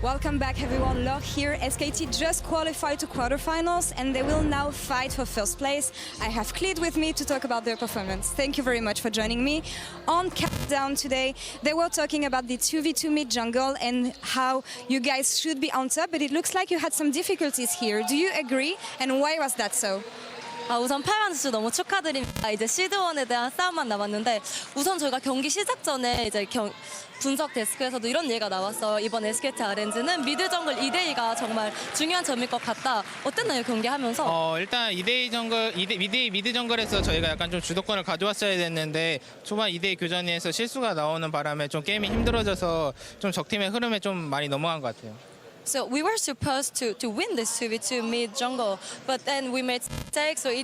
Welcome back everyone, Lore here. SKT just qualified to quarterfinals and they will now fight for first place. I have Cled with me to talk about their performance. Thank you very much for joining me. On Countdown today, they were talking about the 2v2 mid jungle and how you guys should be on top, but it looks like you had some difficulties here. Do you agree? And why was that so? 우선 8만 수 너무 축하드립니다. 이제 시드1에 대한 싸움만 남았는데 우선 저희가 경기 시작 전에 이제 분석 데스크에서도 이런 얘기가 나왔어요. 이번 SKT RNG는 미드 정글 2대2가 정말 중요한 점일 것 같다. 어땠나요, 경기하면서? 일단 2대2 정글, 미드 정글에서 저희가 약간 좀 주도권을 가져왔어야 됐는데 초반 2대2 교전에서 실수가 나오는 바람에 좀 게임이 힘들어져서 좀 적팀의 흐름에 좀 많이 넘어간 것 같아요. So we were supposed to win this 2v2 mid jungle, but then we made mistakes, so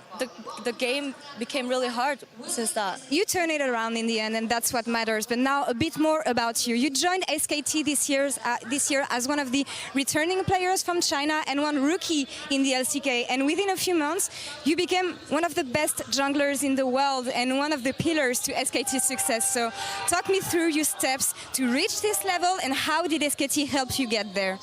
the game became really hard since that. You turned it around in the end, and that's what matters. But now a bit more about you. You joined SKT this year as one of the returning players from China and one rookie in the LCK. And within a few months, you became one of the best junglers in the world and one of the pillars to SKT's success. So talk me through your steps to reach this level and how did SKT help you get there?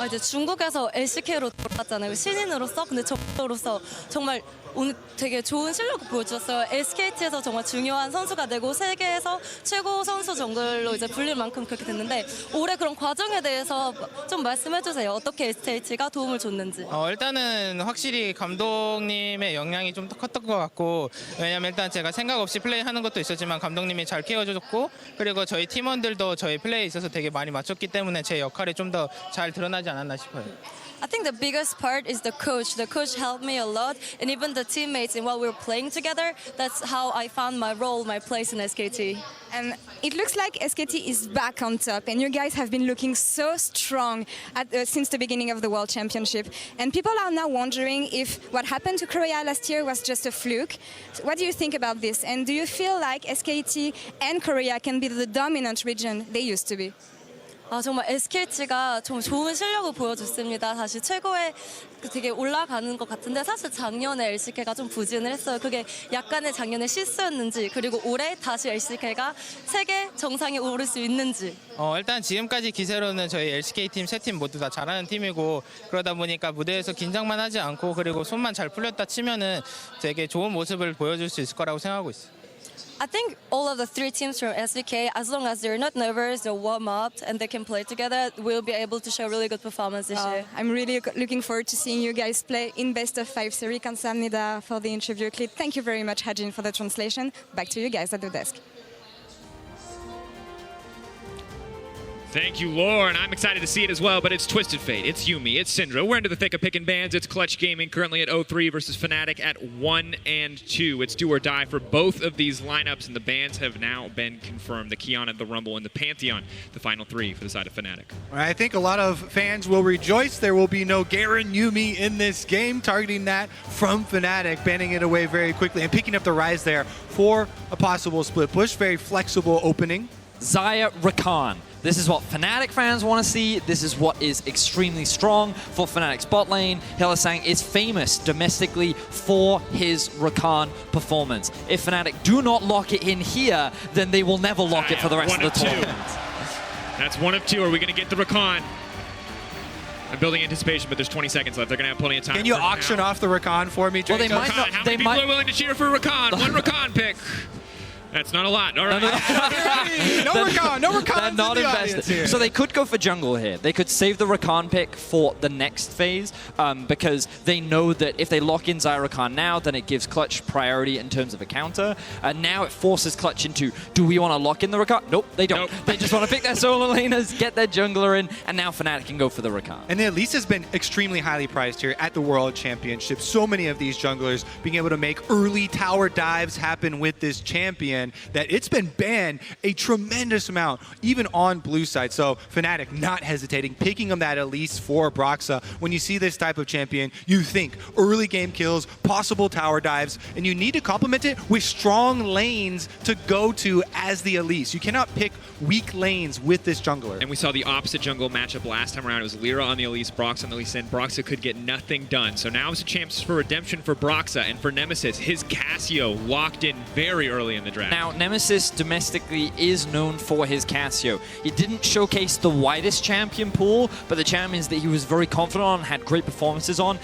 이제 중국에서 LCK로 돌아왔잖아요. 신인으로서, 근데 저로서 정말 오늘 되게 좋은 실력을 보여주셨어요. SKT에서 정말 중요한 선수가 되고 세계에서 최고 선수 정글로 이제 불릴 만큼 그렇게 됐는데 올해 그런 과정에 대해서 좀 말씀해 주세요. 어떻게 SKT가 도움을 줬는지. 일단은 확실히 감독님의 영향이 좀 더 컸던 것 같고, 왜냐면 일단 제가 생각 없이 플레이하는 것도 있었지만 감독님이 잘 케어줘줬고, 그리고 저희 팀원들도 저희 플레이에 있어서 되게 많이 맞췄기 때문에 제 역할이 좀 더 잘 드러나지 않았나 싶어요. I think the biggest part is the coach. The coach helped me a lot, and even the teammates. And while we were playing together, that's how I found my role, my place in SKT. And it looks like SKT is back on top, and you guys have been looking so strong since the beginning of the World Championship. And people are now wondering if what happened to Korea last year was just a fluke. So what do you think about this? And do you feel like SKT and Korea can be the dominant region they used to be? 정말 SKT가 정말 좋은 실력을 보여줬습니다. 다시 최고에 되게 올라가는 것 같은데 사실 작년에 LCK가 좀 부진을 했어요. 그게 약간의 작년의 실수였는지 그리고 올해 다시 LCK가 세계 정상에 오를 수 있는지. 일단 지금까지 기세로는 저희 LCK 팀 세 팀 모두 다 잘하는 팀이고, 그러다 보니까 무대에서 긴장만 하지 않고 그리고 손만 잘 풀렸다 치면은 되게 좋은 모습을 보여줄 수 있을 거라고 생각하고 있어요. I think all of the three teams from SKT, as long as they're not nervous, they're warm up and they can play together, we'll be able to show really good performance this year. I'm really looking forward to seeing you guys play in best of 5 series. 감사합니다 for the interview. Thank you very much, Hajin, for the translation. Back to you guys at the desk. Thank you, Lore, and I'm excited to see it as well, but it's Twisted Fate, it's Yuumi, it's Syndra. We're into the thick of picking bans. It's Clutch Gaming currently at 0-3 versus Fnatic at 1-2. It's do or die for both of these lineups, and the bans have now been confirmed. The Kiana, the Rumble, and the Pantheon, the final three for the side of Fnatic. I think a lot of fans will rejoice. There will be no Garen Yuumi in this game, targeting that from Fnatic, banning it away very quickly and picking up the Ryze there for a possible split push. Very flexible opening. Xayah Rakan. This is what Fnatic fans want to see. This is what is extremely strong for Fnatic's bot lane. Hylissang is famous domestically for his Rakan performance. If Fnatic do not lock it in here, then they will never lock it for the rest of the tournament. That's 1 of 2. Are we going to get the Rakan? I'm building anticipation, but there's 20 seconds left. They're going to have plenty of time. Can you auction off the Rakan for me, Draco? Well, they might not, How many people are willing to cheer for Rakan? One Rakan pick. That's not a lot. All right. no Rakan. No Rakan. They're not invested. Here. So they could go for jungle here. They could save the Rakan pick for the next phase because they know that if they lock in Xayah Rakan now, then it gives Clutch priority in terms of a counter. And now it forces Clutch into, do we want to lock in the Rakan? Nope, they don't. Nope. They just want to pick their solo laners, get their jungler in, and now Fnatic can go for the Rakan. And the Elise has been extremely highly priced here at the World Championship. So many of these junglers being able to make early tower dives happen with this champion that it's been banned a tremendous amount, even on blue side. So Fnatic not hesitating, picking up that Elise for Broxah. When you see this type of champion, you think early game kills, possible tower dives, and you need to complement it with strong lanes to go to as the Elise. You cannot pick weak lanes with this jungler. And we saw the opposite jungle matchup last time around. It was Lira on the Elise, Broxah on the Elise, and Broxah could get nothing done. So now it's a chance for redemption for Broxah and for Nemesis. His Cassio locked in very early in the draft. Now, Nemesis domestically is known for his Cassio. He didn't showcase the widest champion pool, but the champions that he was very confident on, had great performances on,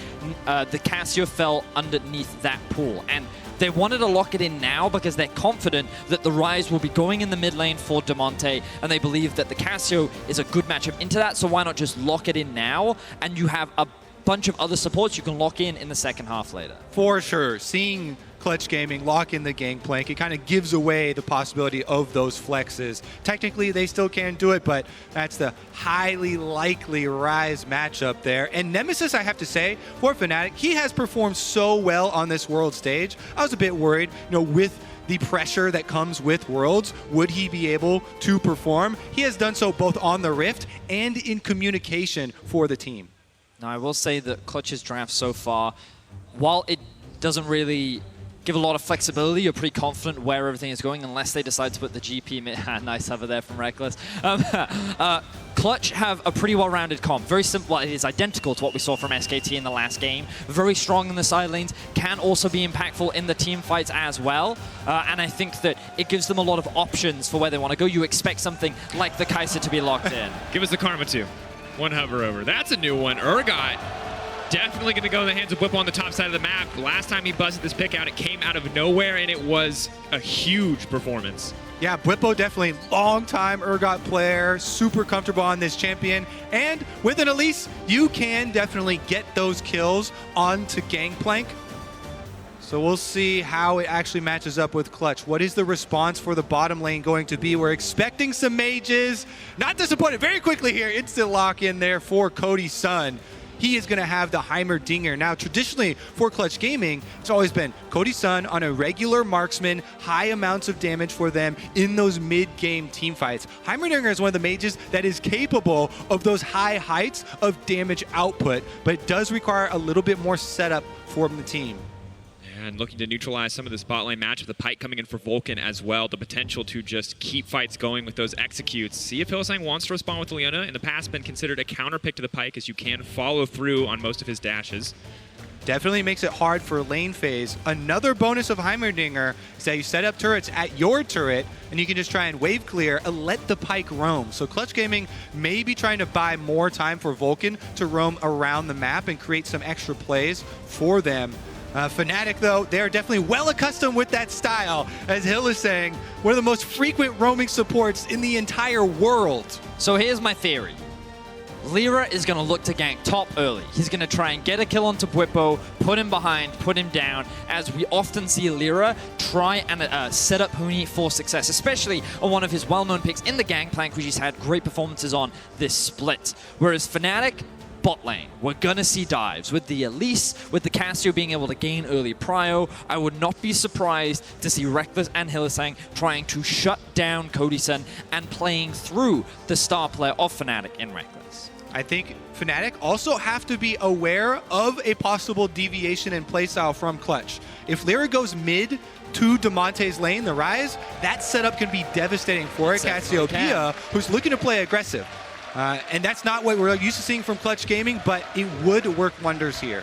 the Cassio fell underneath that pool. And they wanted to lock it in now because they're confident that the Ryze will be going in the mid lane for Damonte, and they believe that the Cassio is a good matchup into that, so why not just lock it in now, and you have a bunch of other supports you can lock in the second half later. For sure. Seeing Clutch Gaming lock in the Gangplank, it kind of gives away the possibility of those flexes. Technically, they still can do it, but that's the highly likely Ryze matchup there. And Nemesis, I have to say, for Fnatic, he has performed so well on this world stage. I was a bit worried, with the pressure that comes with Worlds, would he be able to perform? He has done so both on the Rift and in communication for the team. Now, I will say that Clutch's draft so far, while it doesn't really give a lot of flexibility, you're pretty confident where everything is going unless they decide to put the GP mid. Nice hover there from Rekkles. Clutch have a pretty well-rounded comp. Very simple. It is identical to what we saw from SKT in the last game. Very strong in the side lanes. Can also be impactful in the team fights as well. And I think that it gives them a lot of options for where they want to go. You expect something like the Kai'Sa to be locked in. Give us the Karma too. One hover over. That's a new one. Urgot definitely going to go in the hands of Bwipo on the top side of the map. Last time he busted this pick out, it came out of nowhere, and it was a huge performance. Yeah, Bwipo definitely long-time Urgot player, super comfortable on this champion. And with an Elise, you can definitely get those kills onto Gangplank. So we'll see how it actually matches up with Clutch. What is the response for the bottom lane going to be? We're expecting some mages. Not disappointed. Very quickly here, instant lock in there for Cody Sun. He is going to have the Heimerdinger. Now, traditionally for Clutch Gaming, it's always been Cody Sun on a regular marksman, high amounts of damage for them in those mid-game team fights. Heimerdinger is one of the mages that is capable of those high heights of damage output, but it does require a little bit more setup from the team. And looking to neutralize some of the spot lane match with the Pyke coming in for Vulcan as well. The potential to just keep fights going with those executes. See if Hylissang wants to respond with Leona. In the past, been considered a counter pick to the Pyke, as you can follow through on most of his dashes. Definitely makes it hard for lane phase. Another bonus of Heimerdinger is that you set up turrets at your turret, and you can just try and wave clear and let the Pyke roam. So Clutch Gaming may be trying to buy more time for Vulcan to roam around the map and create some extra plays for them. Fnatic, though, they're definitely well accustomed with that style, as Hylissang, one of the most frequent roaming supports in the entire world. So here's my theory. Lira is going to look to gank top early. He's going to try and get a kill onto Bwipo, put him behind, put him down, as we often see Lira try and set up Huni for success, especially on one of his well-known picks in the Gangplank, which he's had great performances on this split. Whereas Fnatic, bot lane, we're gonna see dives with the Elise, with the Cassio being able to gain early prio. I would not be surprised to see Rekkles and Hylissang trying to shut down Cody Sun and playing through the star player of Fnatic in Rekkles. I think Fnatic also have to be aware of a possible deviation in playstyle from Clutch. If Lira goes mid to Damonte's lane, the Ryze, that setup can be devastating for a Cassiopeia who's looking to play aggressive. And that's not what we're used to seeing from Clutch Gaming, but it would work wonders here.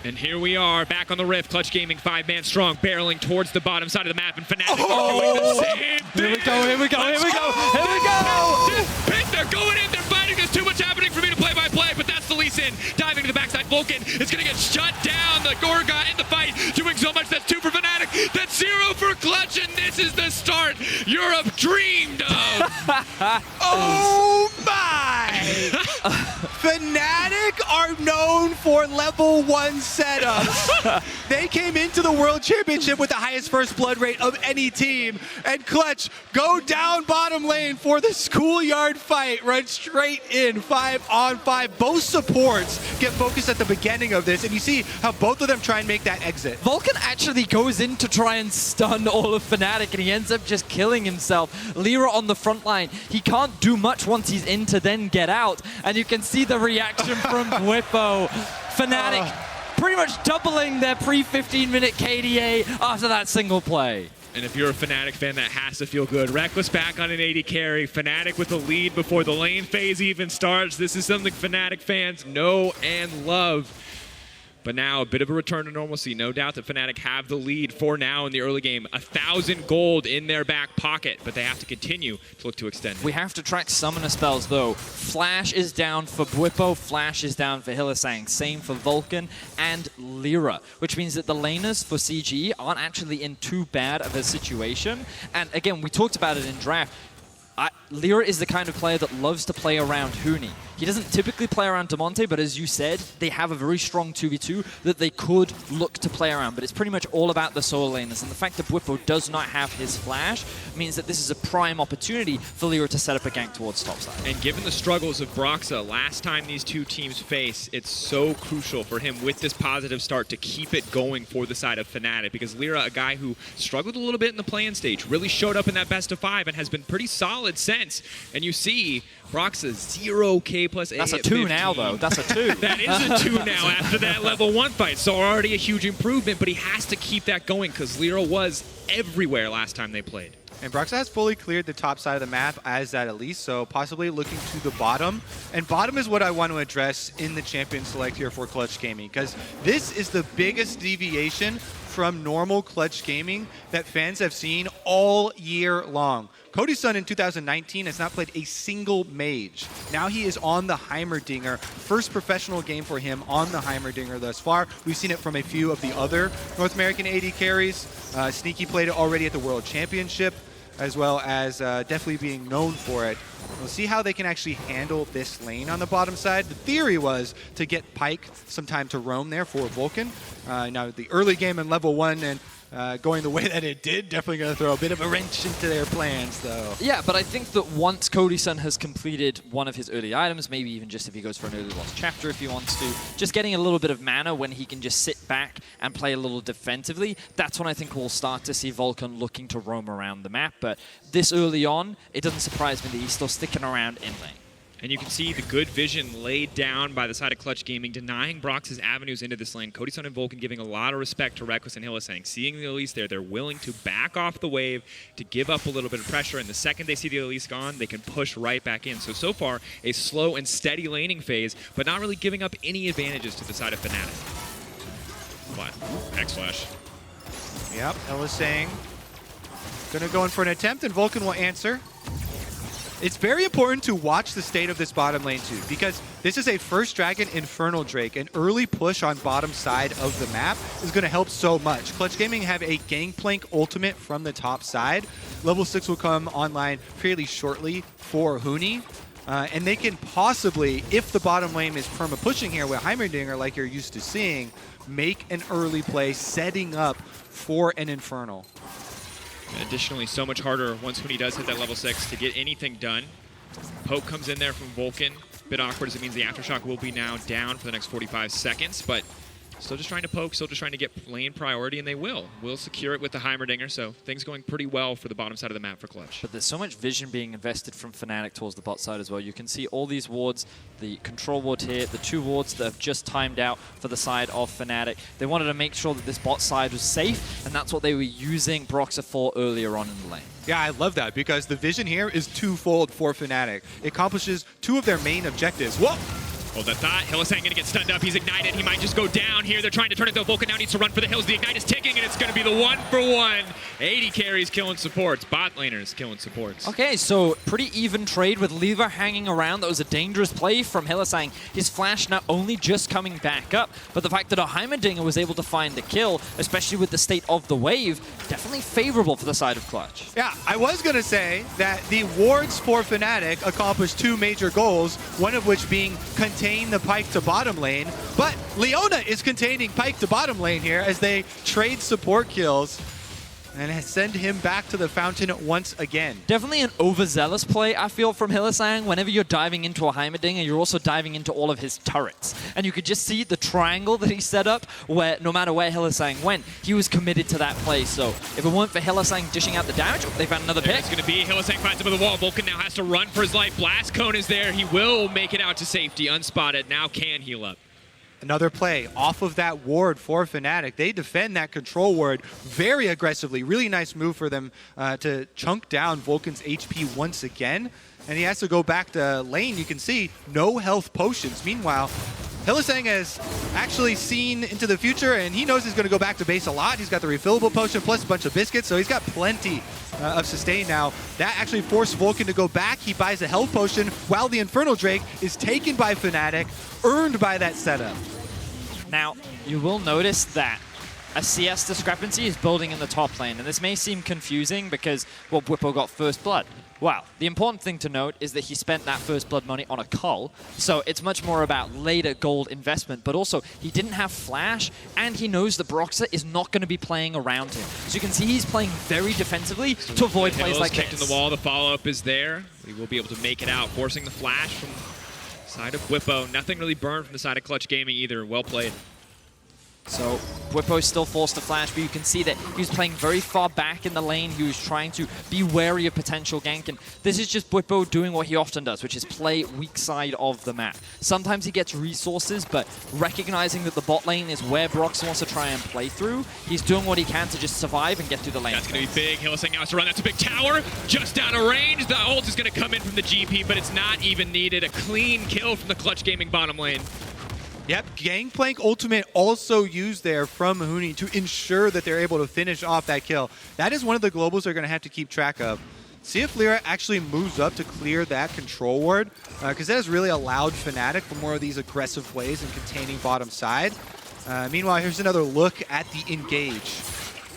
And here we are, back on the Rift. Clutch Gaming, 5-man strong, barreling towards the bottom side of the map, and Fnatic are doing the same thing. Here we go, here we go, here we go, here we go! Pick, they're going in, they're fighting. There's too much happening for me to play by play, but that's the Elise in. Diving to the backside, Vulcan is going to get shut down. The Urgot in the fight, doing so much. That's 2 for Fnatic, that's 0 for Clutch, and this is the start Europe dreamed of. Oh my! Fnatic are known for level 1 setups. They came into the World Championship with the highest first blood rate of any team, and Clutch go down bottom lane for the schoolyard fight, run straight in, 5-on-5. Both supports get focused at the beginning of this, and you see how both of them try and make that exit. Vulcan actually goes in to try and stun all of Fnatic, and he ends up just killing himself. Lira on the front line, he can't do much once he's in to then get out, and you can see the reaction from Bwipo. Fnatic pretty much doubling their pre-15-minute KDA after that single play. And if you're a Fnatic fan, that has to feel good. Rekkles back on an AD carry. Fnatic with the lead before the lane phase even starts. This is something Fnatic fans know and love. But now a bit of a return to normalcy. No doubt that Fnatic have the lead for now in the early game. 1,000 gold in their back pocket, but they have to continue to look to extend it. We have to track summoner spells though. Flash is down for Bwipo, Flash is down for Hylissang, same for Vulcan and Lira, which means that the laners for CG aren't actually in too bad of a situation. And again, we talked about it in draft. Lira is the kind of player that loves to play around Huni. He doesn't typically play around Damonte, but as you said, they have a very strong 2v2 that they could look to play around. But it's pretty much all about the solo laners. And the fact that Bwipo does not have his flash means that this is a prime opportunity for Lira to set up a gank towards topside. And given the struggles of Broxah, last time these two teams face, it's so crucial for him with this positive start to keep it going for the side of Fnatic. Because Lira, a guy who struggled a little bit in the play-in stage, really showed up in that best of 5 and has been pretty solid since. And you see Broxah 0k plus A. That's a 2 now, though. That's a 2. That is a 2 now after that level 1 fight. So already a huge improvement, but he has to keep that going because Lira was everywhere last time they played. And Broxah has fully cleared the top side of the map as that Elise, so possibly looking to the bottom. And bottom is what I want to address in the champion select here for Clutch Gaming, because this is the biggest deviation from normal Clutch Gaming that fans have seen all year long. Cody Sun in 2019 has not played a single mage. Now he is on the Heimerdinger. First professional game for him on the Heimerdinger thus far. We've seen it from a few of the other North American AD carries. Sneaky played it already at the World Championship, as well as definitely being known for it. We'll see how they can actually handle this lane on the bottom side. The theory was to get Pyke some time to roam there for Vulcan. Now the early game in level 1 and going the way that it did, definitely going to throw a bit of a wrench into their plans, though. Yeah, but I think that once Cody Sun has completed one of his early items, maybe even just if he goes for an early lost chapter if he wants to, just getting a little bit of mana when he can just sit back and play a little defensively, that's when I think we'll start to see Vulcan looking to roam around the map. But this early on, it doesn't surprise me that he's still sticking around in lane. And you can see the good vision laid down by the side of Clutch Gaming, denying Brox's avenues into this lane. Cody Sun and Vulcan giving a lot of respect to Rekkles and Hylissang. Seeing the Elise there, they're willing to back off the wave to give up a little bit of pressure. And the second they see the Elise gone, they can push right back in. So far, a slow and steady laning phase, but not really giving up any advantages to the side of Fnatic. But X-Flash. Yep, Hylissang gonna go in for an attempt, and Vulcan will answer. It's very important to watch the state of this bottom lane too, because this is a first dragon Infernal Drake. An early push on bottom side of the map is going to help so much. Clutch Gaming have a Gangplank ultimate from the top side. Level 6 will come online fairly shortly for Huni. And they can possibly, if the bottom lane is perma-pushing here with Heimerdinger like you're used to seeing, make an early play setting up for an Infernal. Additionally, so much harder once Huni does hit that level 6 to get anything done. Poke comes in there from Vulcan. Bit awkward as it means the Aftershock will be now down for the next 45 seconds, but still just trying to poke, still just trying to get lane priority, and they will. We'll secure it with the Heimerdinger, so things going pretty well for the bottom side of the map for Clutch. But there's so much vision being invested from Fnatic towards the bot side as well. You can see all these wards, the control ward here, the 2 wards that have just timed out for the side of Fnatic. They wanted to make sure that this bot side was safe, and that's what they were using Broxah for earlier on in the lane. Yeah, I love that, because the vision here is twofold for Fnatic. It accomplishes 2 of their main objectives. Whoa! Hold that thought. Hylissang going to get stunned up. He's ignited. He might just go down here. They're trying to turn it, though. Vulcan now needs to run for the hills. The ignite is ticking, and it's going to be the 1-for-1. 80 carries killing supports. Bot laners killing supports. Okay, so pretty even trade with Lira hanging around. That was a dangerous play from Hylissang. His flash not only just coming back up, but the fact that a Heimerdinger was able to find the kill, especially with the state of the wave, definitely favorable for the side of Clutch. Yeah, I was going to say that the wards for Fnatic accomplished 2 major goals, one of which being contain contain the Pyke to bottom lane, but Leona is containing Pyke to bottom lane here as they trade support kills and send him back to the fountain once again. Definitely an overzealous play, I feel, from Hylissang. Whenever you're diving into a Heimerdinger, you're also diving into all of his turrets. And you could just see the triangle that he set up, where no matter where Hylissang went, he was committed to that play. So if it weren't for Hylissang dishing out the damage, they found another pick. It's going to be Hylissang finds him with the wall. Vulcan now has to run for his life. Blast Cone is there. He will make it out to safety, unspotted. Now can heal up. Another play off of that ward for Fnatic. They defend that control ward very aggressively. Really nice move for them to chunk down Vulcan's HP once again. And he has to go back to lane. You can see no health potions. Meanwhile, Hylissang has actually seen into the future, and he knows he's going to go back to base a lot. He's got the refillable potion plus a bunch of biscuits, so he's got plenty of sustain now. That actually forced Vulcan to go back. He buys a health potion while the Infernal Drake is taken by Fnatic, earned by that setup. Now, you will notice that a CS discrepancy is building in the top lane, and this may seem confusing because, well, Bwipo got first blood. Well, the important thing to note is that he spent that first blood money on a cull, so it's much more about later gold investment, but also he didn't have flash, and he knows that Broxah is not going to be playing around him. So you can see he's playing very defensively to avoid plays like kicked this. In the wall, the follow-up is there. He will be able to make it out, forcing the flash from the side of Bwipo. Nothing really burned from the side of Clutch Gaming either. Well played. So Bwipo's still forced to flash, but you can see that he was playing very far back in the lane. He was trying to be wary of potential gank, and this is just Bwipo doing what he often does, which is play weak side of the map. Sometimes he gets resources, but recognizing that the bot lane is where Broxah wants to try and play through, he's doing what he can to just survive and get through the lane. That's going to be big. Hylissang now has to run. That's a big tower, just out of range. The ult is going to come in from the GP, but it's not even needed. A clean kill from the Clutch Gaming bottom lane. Yep, Gangplank ultimate also used there from Huni to ensure that they're able to finish off that kill. That is one of the globals they're going to have to keep track of. See if Lira actually moves up to clear that control ward, because that has really allowed Fnatic for more of these aggressive plays and containing bottom side. Meanwhile, here's another look at the engage.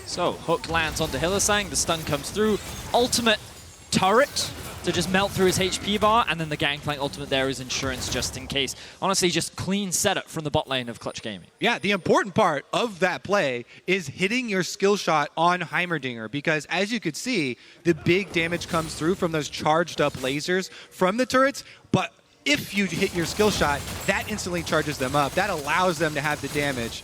So hook lands onto Hylissang, the stun comes through, ultimate turret to just melt through his HP bar, and then the Gangplank ultimate there is insurance just in case. Honestly, just clean setup from the bot lane of Clutch Gaming. Yeah, the important part of that play is hitting your skill shot on Heimerdinger, because as you could see, the big damage comes through from those charged up lasers from the turrets, but if you hit your skill shot, that instantly charges them up. That allows them to have the damage.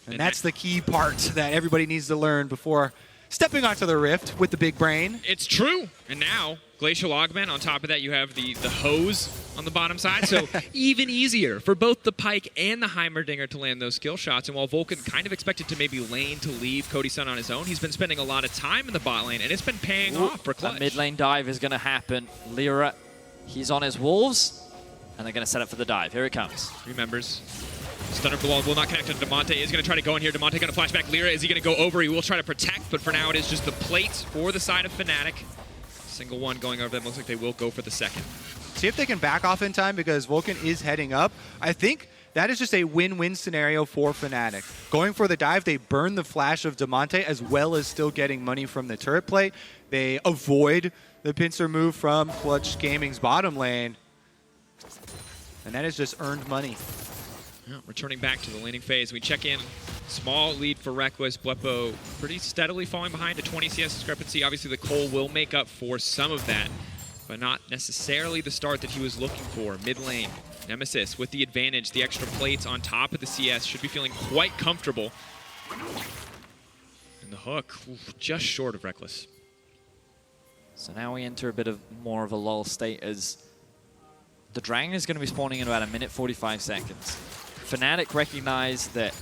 And that's the key part that everybody needs to learn before stepping onto the rift with the big brain. It's true. And now, Glacial Augment, on top of that, you have the hose on the bottom side, so even easier for both the Pyke and the Heimerdinger to land those skill shots. And while Vulcan kind of expected to maybe lane to leave Cody Sun on his own, he's been spending a lot of time in the bot lane, and it's been paying off for Clutch. A mid lane dive is going to happen. Lira, he's on his wolves, and they're going to set up for the dive. Here it comes. Remembers. Stunner for the wall will not connect to Damonte. Is going to try to go in here. Damonte going to flash back. Lira, is he going to go over? He will try to protect, but for now it is just the plates for the side of Fnatic. Single one going over them. Looks like they will go for the second. See if they can back off in time, because Vulcan is heading up. I think that is just a win-win scenario for Fnatic. Going for the dive, they burn the flash of Damonte as well as still getting money from the turret plate. They avoid the pincer move from Clutch Gaming's bottom lane. And that is just earned money. Yeah, returning back to the laning phase, we check in. Small lead for Rekkles. Bwipo pretty steadily falling behind, a 20 CS discrepancy. Obviously, the Cole will make up for some of that, but not necessarily the start that he was looking for. Mid lane, Nemesis with the advantage, the extra plates on top of the CS, should be feeling quite comfortable. And the hook, just short of Rekkles. So now we enter a bit of more of a lull state as the Dragon is going to be spawning in about 1:45 seconds. Fnatic recognize that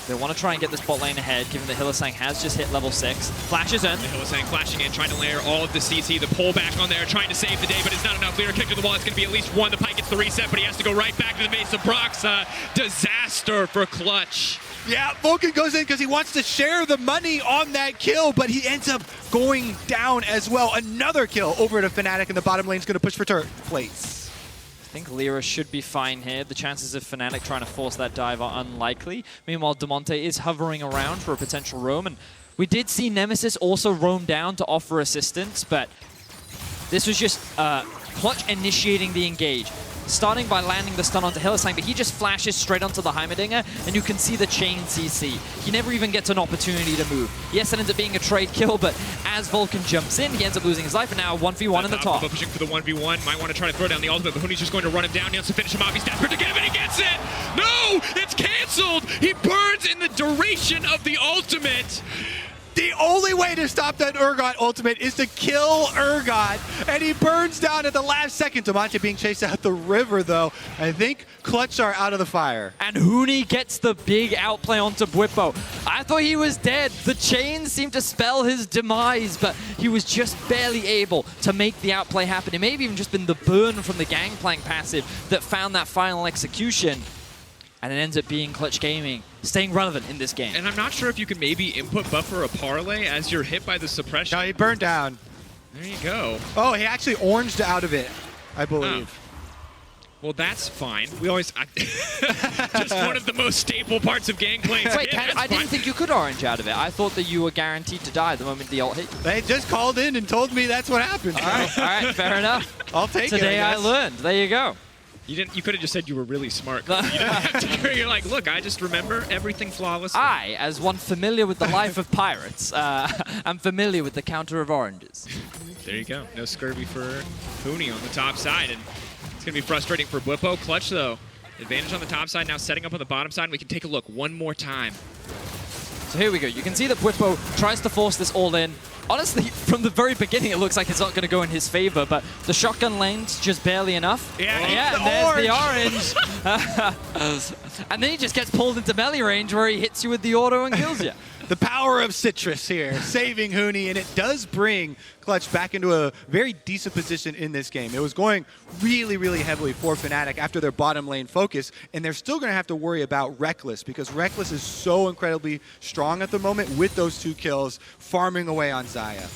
they want to try and get this bot lane ahead, given that Hylissang has just hit level 6. Flashes in. Hylissang flashing in, trying to layer all of the CC, the pullback on there, trying to save the day, but it's not enough. Lira kick to the wall. It's going to be at least one. The Pyke gets the reset, but he has to go right back to the base of Broxah. Disaster for Clutch. Yeah, Vulcan goes in because he wants to share the money on that kill, but he ends up going down as well. Another kill over to Fnatic, and the bottom lane is going to push for turret plates. I think Lira should be fine here. The chances of Fnatic trying to force that dive are unlikely. Meanwhile, Damonte is hovering around for a potential roam, and we did see Nemesis also roam down to offer assistance, but this was just Clutch initiating the engage. starting by landing the stun onto Hylissang, but he just flashes straight onto the Heimerdinger, and you can see the chain CC. He never even gets an opportunity to move. Yes, it ends up being a trade kill, but as Vulcan jumps in, he ends up losing his life, and now 1v1 in the top. Pushing for the 1v1, might want to try to throw down the ultimate, but Huni's just going to run him down. He wants to finish him off. He's desperate to get him, and he gets it! No! It's canceled! He burns in the duration of the ultimate! The only way to stop that Urgot ultimate is to kill Urgot, and he burns down at the last second. Damonte being chased out the river, though. I think Clutch are out of the fire. And Huni gets the big outplay onto Bwipo. I thought he was dead. The chain seemed to spell his demise, but he was just barely able to make the outplay happen. It may have even just been the burn from the Gangplank passive that found that final execution. And it ends up being Clutch Gaming staying relevant in this game. And I'm not sure if you can maybe input buffer a parlay as you're hit by the suppression. No, he burned down. There you go. Oh, he actually oranged out of it, I believe. Oh. Well, that's fine. We always... just one of the most staple parts of Gangplank's Wait, I didn't think you could orange out of it. I thought that you were guaranteed to die the moment the ult hit you. They just called in and told me that's what happened. All right, fair enough. I'll take it. Today I learned. There you go. You could have just said you were really smart. You didn't have to. You're like, look, I just remember everything flawlessly. I, as one familiar with the life of pirates, am familiar with the counter of oranges. There you go. No scurvy for Huni on the top side, and it's gonna be frustrating for Bwipo. Clutch though, advantage on the top side. Now setting up on the bottom side. We can take a look one more time. So here we go. You can see that Bwipo tries to force this all in. Honestly, from the very beginning, it looks like it's not going to go in his favor, but the shotgun lane's just barely enough. Yeah, and there's the orange. And then he just gets pulled into melee range where he hits you with the auto and kills you. The power of Citrus here, saving Huni, and it does bring Clutch back into a very decent position in this game. It was going really, really heavily for Fnatic after their bottom lane focus, and they're still going to have to worry about Rekkles because Rekkles is so incredibly strong at the moment with those 2 kills, farming away on Xayah.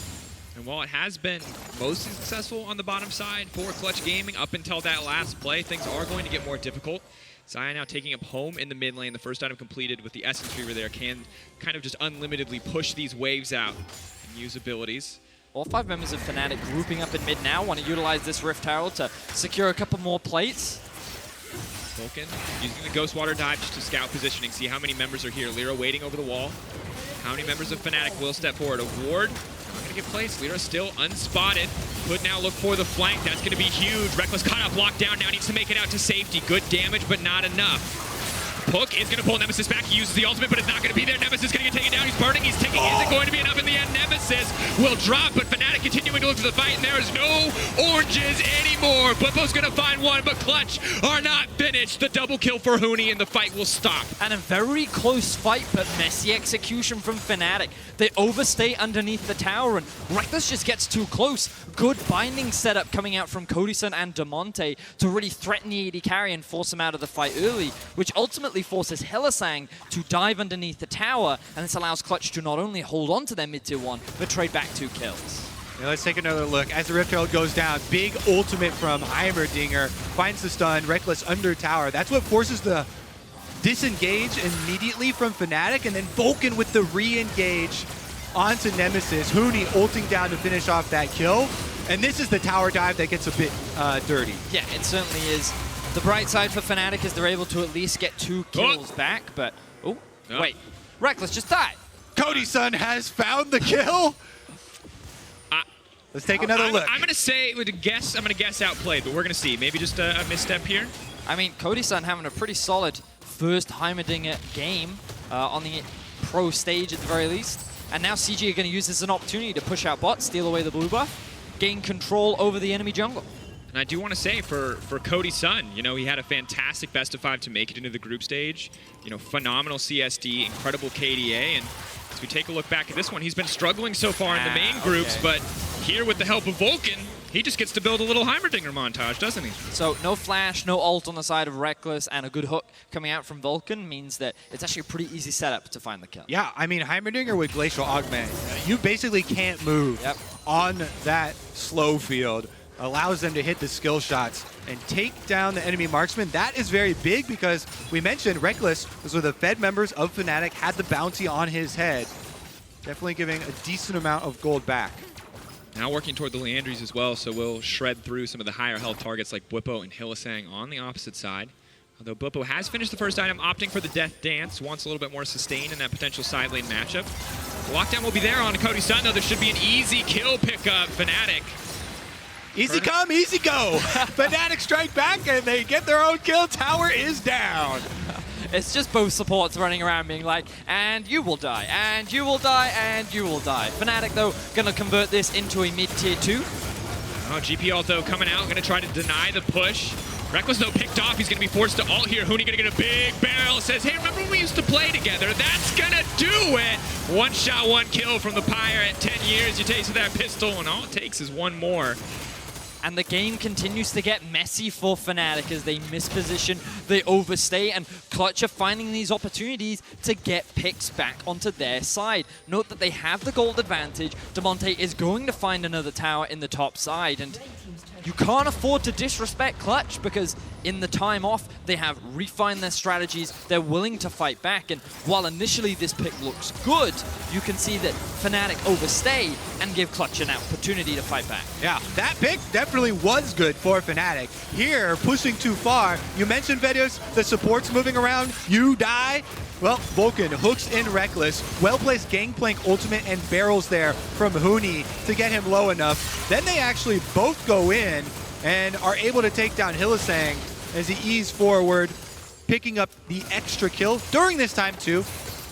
And while it has been mostly successful on the bottom side for Clutch Gaming up until that last play, things are going to get more difficult. Xayah now taking up home in the mid lane. The first item completed with the Essence Reaver there can kind of just unlimitedly push these waves out and use abilities. All 5 members of Fnatic grouping up in mid now, want to utilize this Rift Herald to secure a couple more plates. Vulcan using the Ghost Water dive just to scout positioning, see how many members are here. Lira waiting over the wall. How many members of Fnatic will step forward? A ward, not going to get placed. Lira still unspotted. Could now look for the flank. That's going to be huge. Rekkles caught up, locked down. Now needs to make it out to safety. Good damage, but not enough. Puck is going to pull Nemesis back. He uses the ultimate, but it's not going to be there. Nemesis is going to get taken down. He's burning. He's taking. Is it going to be enough in the end? Nemesis will drop, but Fnatic continuing to look for the fight, and there is no oranges anymore. Bwipo's going to find one, but Clutch are not finished. The double kill for Huni, and the fight will stop. And a very close fight, but messy execution from Fnatic. They overstay underneath the tower, and Rekkles just gets too close. Good binding setup coming out from Cody Sun and Damonte to really threaten the AD carry and force him out of the fight early, which ultimately forces Hylissang to dive underneath the tower, and this allows Clutch to not only hold on to their mid-tier 1, but trade back 2 kills. Yeah, let's take another look. As the Rift Herald goes down, big ultimate from Heimerdinger, finds the stun, Rekkles under tower. That's what forces the disengage immediately from Fnatic, and then Vulcan with the re-engage onto Nemesis. Huni ulting down to finish off that kill, and this is the tower dive that gets a bit dirty. Yeah, it certainly is. The bright side for Fnatic is they're able to at least get 2 kills back, but... Oh, wait. Rekkles just died. Cody Sun has found the kill. Let's take another look. I'm going to say, I'm going to guess outplayed, but we're going to see. Maybe just a misstep here. I mean, Cody Sun having a pretty solid first Heimerdinger game on the pro stage at the very least. And now CG are going to use this as an opportunity to push out bot, steal away the blue buff, gain control over the enemy jungle. And I do want to say for Cody Sun, you know, he had a fantastic best of 5 to make it into the group stage. You know, phenomenal CSD, incredible KDA, and as we take a look back at this one, he's been struggling so far in the main groups, but here with the help of Vulcan, he just gets to build a little Heimerdinger montage, doesn't he? So no flash, no ult on the side of Rekkles, and a good hook coming out from Vulcan means that it's actually a pretty easy setup to find the kill. Yeah, I mean, Heimerdinger with Glacial Augment, you basically can't move on that slow field. Allows them to hit the skill shots and take down the enemy marksman. That is very big because we mentioned Rekkles was one of the Fed members of Fnatic, had the bounty on his head. Definitely giving a decent amount of gold back. Now working toward the Leandries as well, so we'll shred through some of the higher health targets like Bwipo and Hylissang on the opposite side. Although Bwipo has finished the first item, opting for the Death Dance, wants a little bit more sustain in that potential side lane matchup. The lockdown will be there on Cody Sun, though there should be an easy kill pickup. Fnatic. Easy come, easy go. Fnatic strike back and they get their own kill. Tower is down. It's just both supports running around being like, and you will die, and you will die, and you will die. Fnatic, though, going to convert this into a mid-tier 2. Oh, GP ult, though, coming out, going to try to deny the push. Rekkles, though, picked off. He's going to be forced to ult here. Huni going to get a big barrel. Says, hey, remember when we used to play together? That's going to do it. One shot, one kill from the Pyre at 10 years. You taste of that pistol, and all it takes is one more. And the game continues to get messy for Fnatic as they misposition, they overstay, and Clutch are finding these opportunities to get picks back onto their side. Note that they have the gold advantage. Damonte is going to find another tower in the top side, and you can't afford to disrespect Clutch because in the time off, they have refined their strategies. They're willing to fight back, and while initially this pick looks good, you can see that Fnatic overstay and give Clutch an opportunity to fight back. Yeah, that pick definitely was good for Fnatic. Here, pushing too far. You mentioned, Vedios, the support's moving around. You die. Well, Vulcan hooks in Rekkles. Well-placed Gangplank ultimate and barrels there from Huni to get him low enough. Then they actually both go in and are able to take down Hylissang as he eases forward, picking up the extra kill. During this time, too,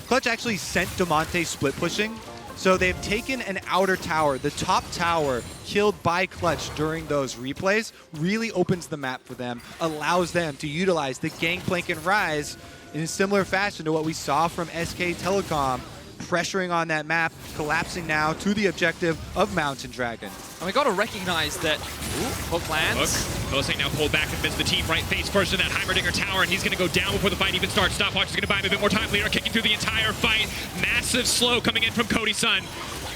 Clutch actually sent Damonte split pushing. So they've taken an outer tower. The top tower killed by Clutch during those replays really opens the map for them, allows them to utilize the Gangplank and Ryze in a similar fashion to what we saw from SK Telecom, pressuring on that map, collapsing now to the objective of Mountain Dragon. And we got to recognize that hook lands. Hylissang now pulled back and visits the team right face first in that Heimerdinger tower, and he's going to go down before the fight even starts. Stopwatch is going to buy him a bit more time. Lira kicking through the entire fight. Massive slow coming in from Cody Sun.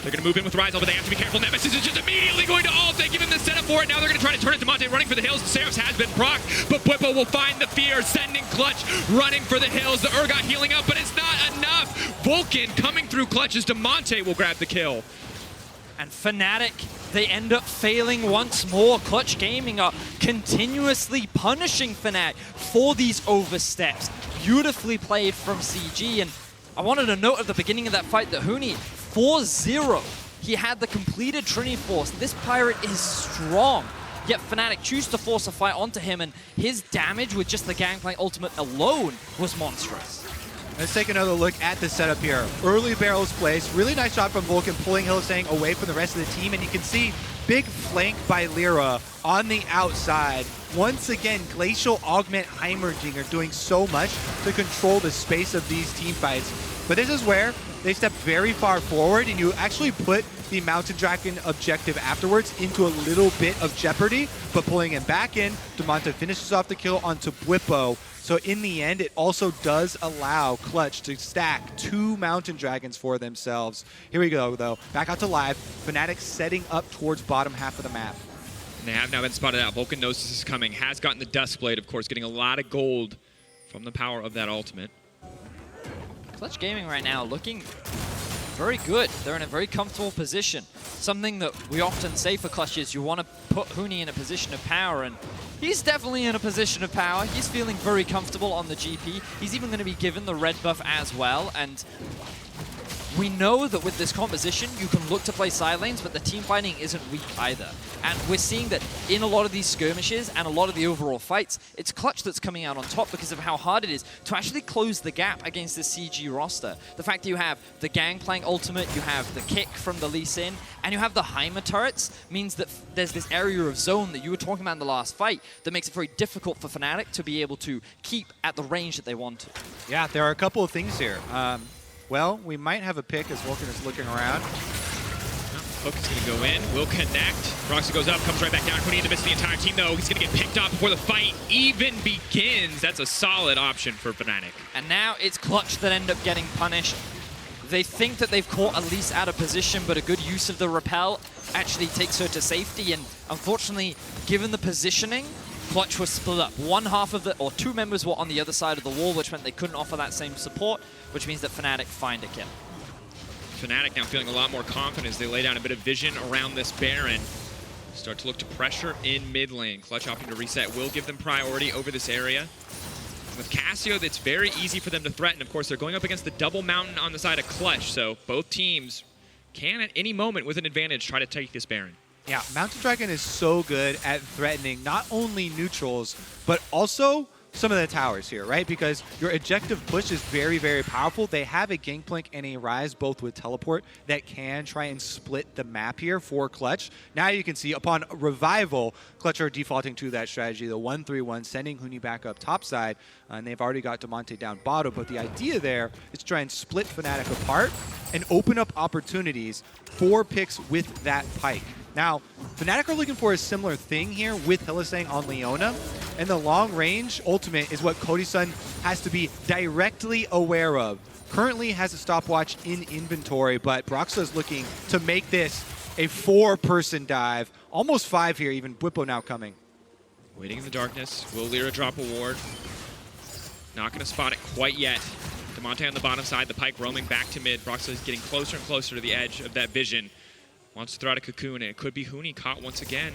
They're going to move in with Ryze, but they have to be careful. Nemesis is just immediately going to ult. They give him the setup for it. Now they're going to try to turn it. Damonte running for the hills. Seraphs has been procced, but Bwipo will find the fear, sending Clutch running for the hills. The Urgot healing up, but it's not enough. Vulcan coming through Clutch as Damonte will grab the kill. And Fnatic, they end up failing once more. Clutch Gaming are continuously punishing Fnatic for these oversteps. Beautifully played from CG, and I wanted to note at the beginning of that fight that Huni 4-0. He had the completed Trinity Force. This pirate is strong. Yet Fnatic choose to force a fight onto him, and his damage with just the Gangplank ultimate alone was monstrous. Let's take another look at the setup here. Early barrels placed. Really nice shot from Vulcan, pulling Hylissang away from the rest of the team. And you can see big flank by Lira on the outside. Once again, Glacial Augment Heimerdinger doing so much to control the space of these team fights. But this is where they step very far forward, and you actually put the Mountain Dragon objective afterwards into a little bit of jeopardy. But pulling him back in, Damonte finishes off the kill onto Bwipo. So in the end, it also does allow Clutch to stack 2 Mountain Dragons for themselves. Here we go, though. Back out to live. Fnatic setting up towards bottom half of the map. And they have now been spotted out. Vulcan knows this is coming. Has gotten the Dust Blade, of course, getting a lot of gold from the power of that ultimate. Clutch Gaming right now looking very good. They're in a very comfortable position. Something that we often say for Clutch is you want to put Huni in a position of power, and he's definitely in a position of power. He's feeling very comfortable on the GP. He's even going to be given the red buff as well, and we know that with this composition, you can look to play side lanes, but the team fighting isn't weak either. And we're seeing that in a lot of these skirmishes and a lot of the overall fights, it's Clutch that's coming out on top because of how hard it is to actually close the gap against the CG roster. The fact that you have the Gangplank ultimate, you have the kick from the Elise in, and you have the Heimer turrets, means that there's this area of zone that you were talking about in the last fight that makes it very difficult for Fnatic to be able to keep at the range that they want to. Yeah, there are a couple of things here. Well, we might have a pick as Vulcan is looking around. Hook is going to go in, will connect. Broxah goes up, comes right back down. Huni in the midst of the entire team, though. He's going to get picked off before the fight even begins. That's a solid option for Fnatic. And now it's Clutch that end up getting punished. They think that they've caught Elise out of position, but a good use of the repel actually takes her to safety. And unfortunately, given the positioning, Clutch was split up. One half of the, or 2 members were on the other side of the wall, which meant they couldn't offer that same support, which means that Fnatic find a kill. Fnatic now feeling a lot more confident as they lay down a bit of vision around this Baron. Start to look to pressure in mid lane. Clutch opting to reset will give them priority over this area. With Cassio, that's very easy for them to threaten. Of course, they're going up against the double mountain on the side of Clutch, so both teams can at any moment with an advantage try to take this Baron. Yeah, Mountain Dragon is so good at threatening not only neutrals, but also some of the towers here, right? Because your objective push is very, very powerful. They have a Gangplank and a Ryze, both with teleport, that can try and split the map here for Clutch. Now you can see upon revival, Clutch are defaulting to that strategy, the 1-3-1, sending Huni back up topside, and they've already got Damonte down bottom. But the idea there is to try and split Fnatic apart and open up opportunities for picks with that Pyke. Now, Fnatic are looking for a similar thing here with Hylissang on Leona, and the long-range ultimate is what Cody Sun has to be directly aware of. Currently has a stopwatch in inventory, but Broxah is looking to make this a 4-person dive. Almost 5 here, even Bwipo now coming. Waiting in the darkness. Will Lira drop a ward? Not going to spot it quite yet. Damonte on the bottom side, the Pyke roaming back to mid. Broxah is getting closer and closer to the edge of that vision. Wants to throw out a cocoon, and it could be Huni caught once again.